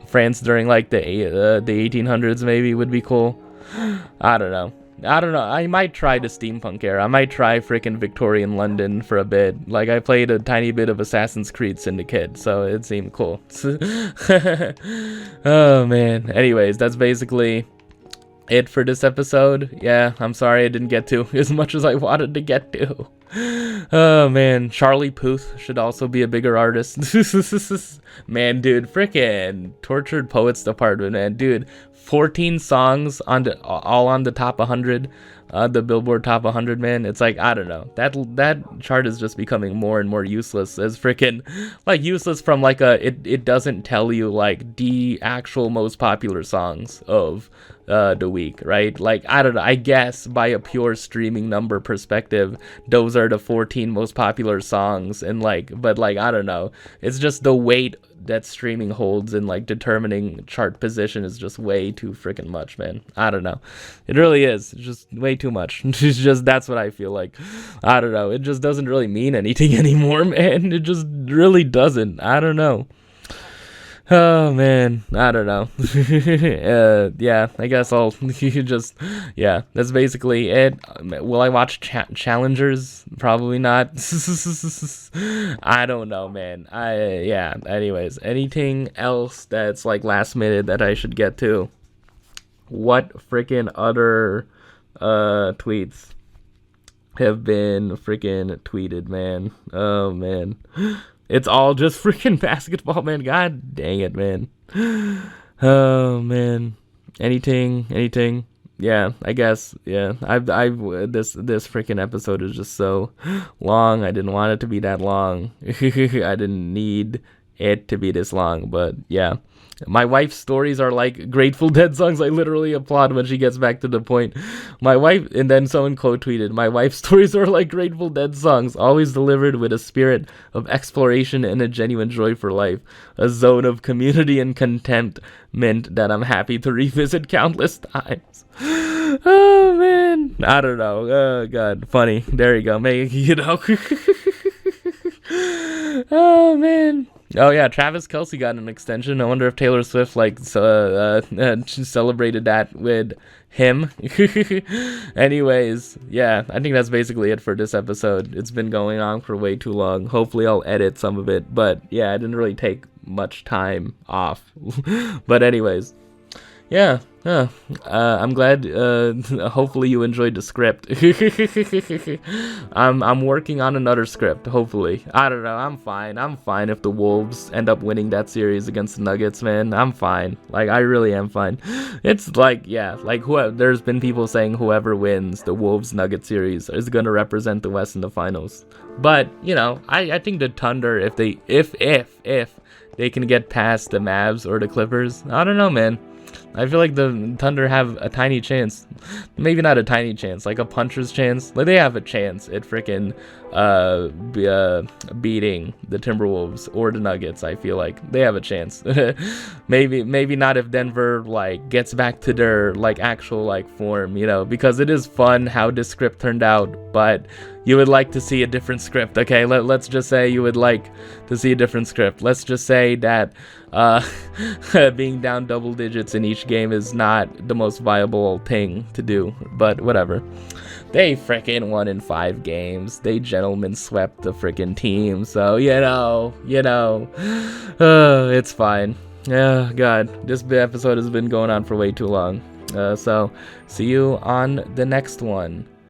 France during like the 1800s maybe would be cool. I don't know. I might try the steampunk era. I might try freaking Victorian London for a bit. Like, I played a tiny bit of Assassin's Creed Syndicate, so it seemed cool. Oh man. Anyways, that's basically it for this episode. Yeah, I'm sorry I didn't get to as much as I wanted to get to. Oh man, Charlie Puth should also be a bigger artist. Man, dude, freaking Tortured Poets Department, man, dude. 14 songs all on the top 100, the Billboard Top 100, man. It's like, I don't know, that chart is just becoming more and more useless, as freaking like useless from like it doesn't tell you like the actual most popular songs of the week, right? Like, I don't know, I guess by a pure streaming number perspective, those are the 14 most popular songs, and like, but like, I don't know, it's just the weight that streaming holds in like determining chart position is just way too freaking much, man. I don't know, it really is. It's just way too much. It's just, that's what I feel like. I don't know, it just doesn't really mean anything anymore, man. It just really doesn't. I don't know. Oh man, I don't know. Yeah, I guess I'll just, yeah, that's basically it. Will I watch Challengers? Probably not. I don't know, man. Yeah, anyways, anything else that's like last minute that I should get to? What freaking other tweets have been freaking tweeted, man? Oh man. It's all just freaking basketball, man. God dang it, man. Oh man. Anything. Yeah, I guess. Yeah. This freaking episode is just so long. I didn't want it to be that long. I didn't need it to be this long, but yeah. My wife's stories are like Grateful Dead songs. I literally applaud when she gets back to the point. My wife, and then someone quote tweeted, my wife's stories are like Grateful Dead songs, always delivered with a spirit of exploration and a genuine joy for life. A zone of community and contentment that I'm happy to revisit countless times. Oh, man. I don't know. Oh, God. Funny. There you go. You know. Oh, man. Oh yeah, Travis Kelce got an extension. I wonder if Taylor Swift like celebrated that with him. Anyways, yeah, I think that's basically it for this episode. It's been going on for way too long. Hopefully I'll edit some of it, but yeah, I didn't really take much time off. But anyways, yeah. I'm glad. Hopefully you enjoyed the script. I'm working on another script. Hopefully, I don't know. I'm fine if the Wolves end up winning that series against the Nuggets, man. I'm fine. Like, I really am fine. It's like, yeah, like there's been people saying whoever wins the Wolves Nuggets series is gonna represent the West in the finals. But you know, I think the Thunder, if they can get past the Mavs or the Clippers, I don't know, man. I feel like the Thunder have a tiny chance. Maybe not a tiny chance, like a puncher's chance. Like, they have a chance at freaking beating the Timberwolves or the Nuggets. I feel like they have a chance. maybe not if Denver like gets back to their like actual like form, you know, because it is fun how this script turned out, but you would like to see a different script. Okay, let's just say you would like to see a different script. Let's just say that being down double digits in each game is not the most viable thing to do, but whatever. They frickin' won in 5 games. They gentlemen swept the frickin' team, so you know, it's fine. Oh God, this episode has been going on for way too long. So see you on the next one.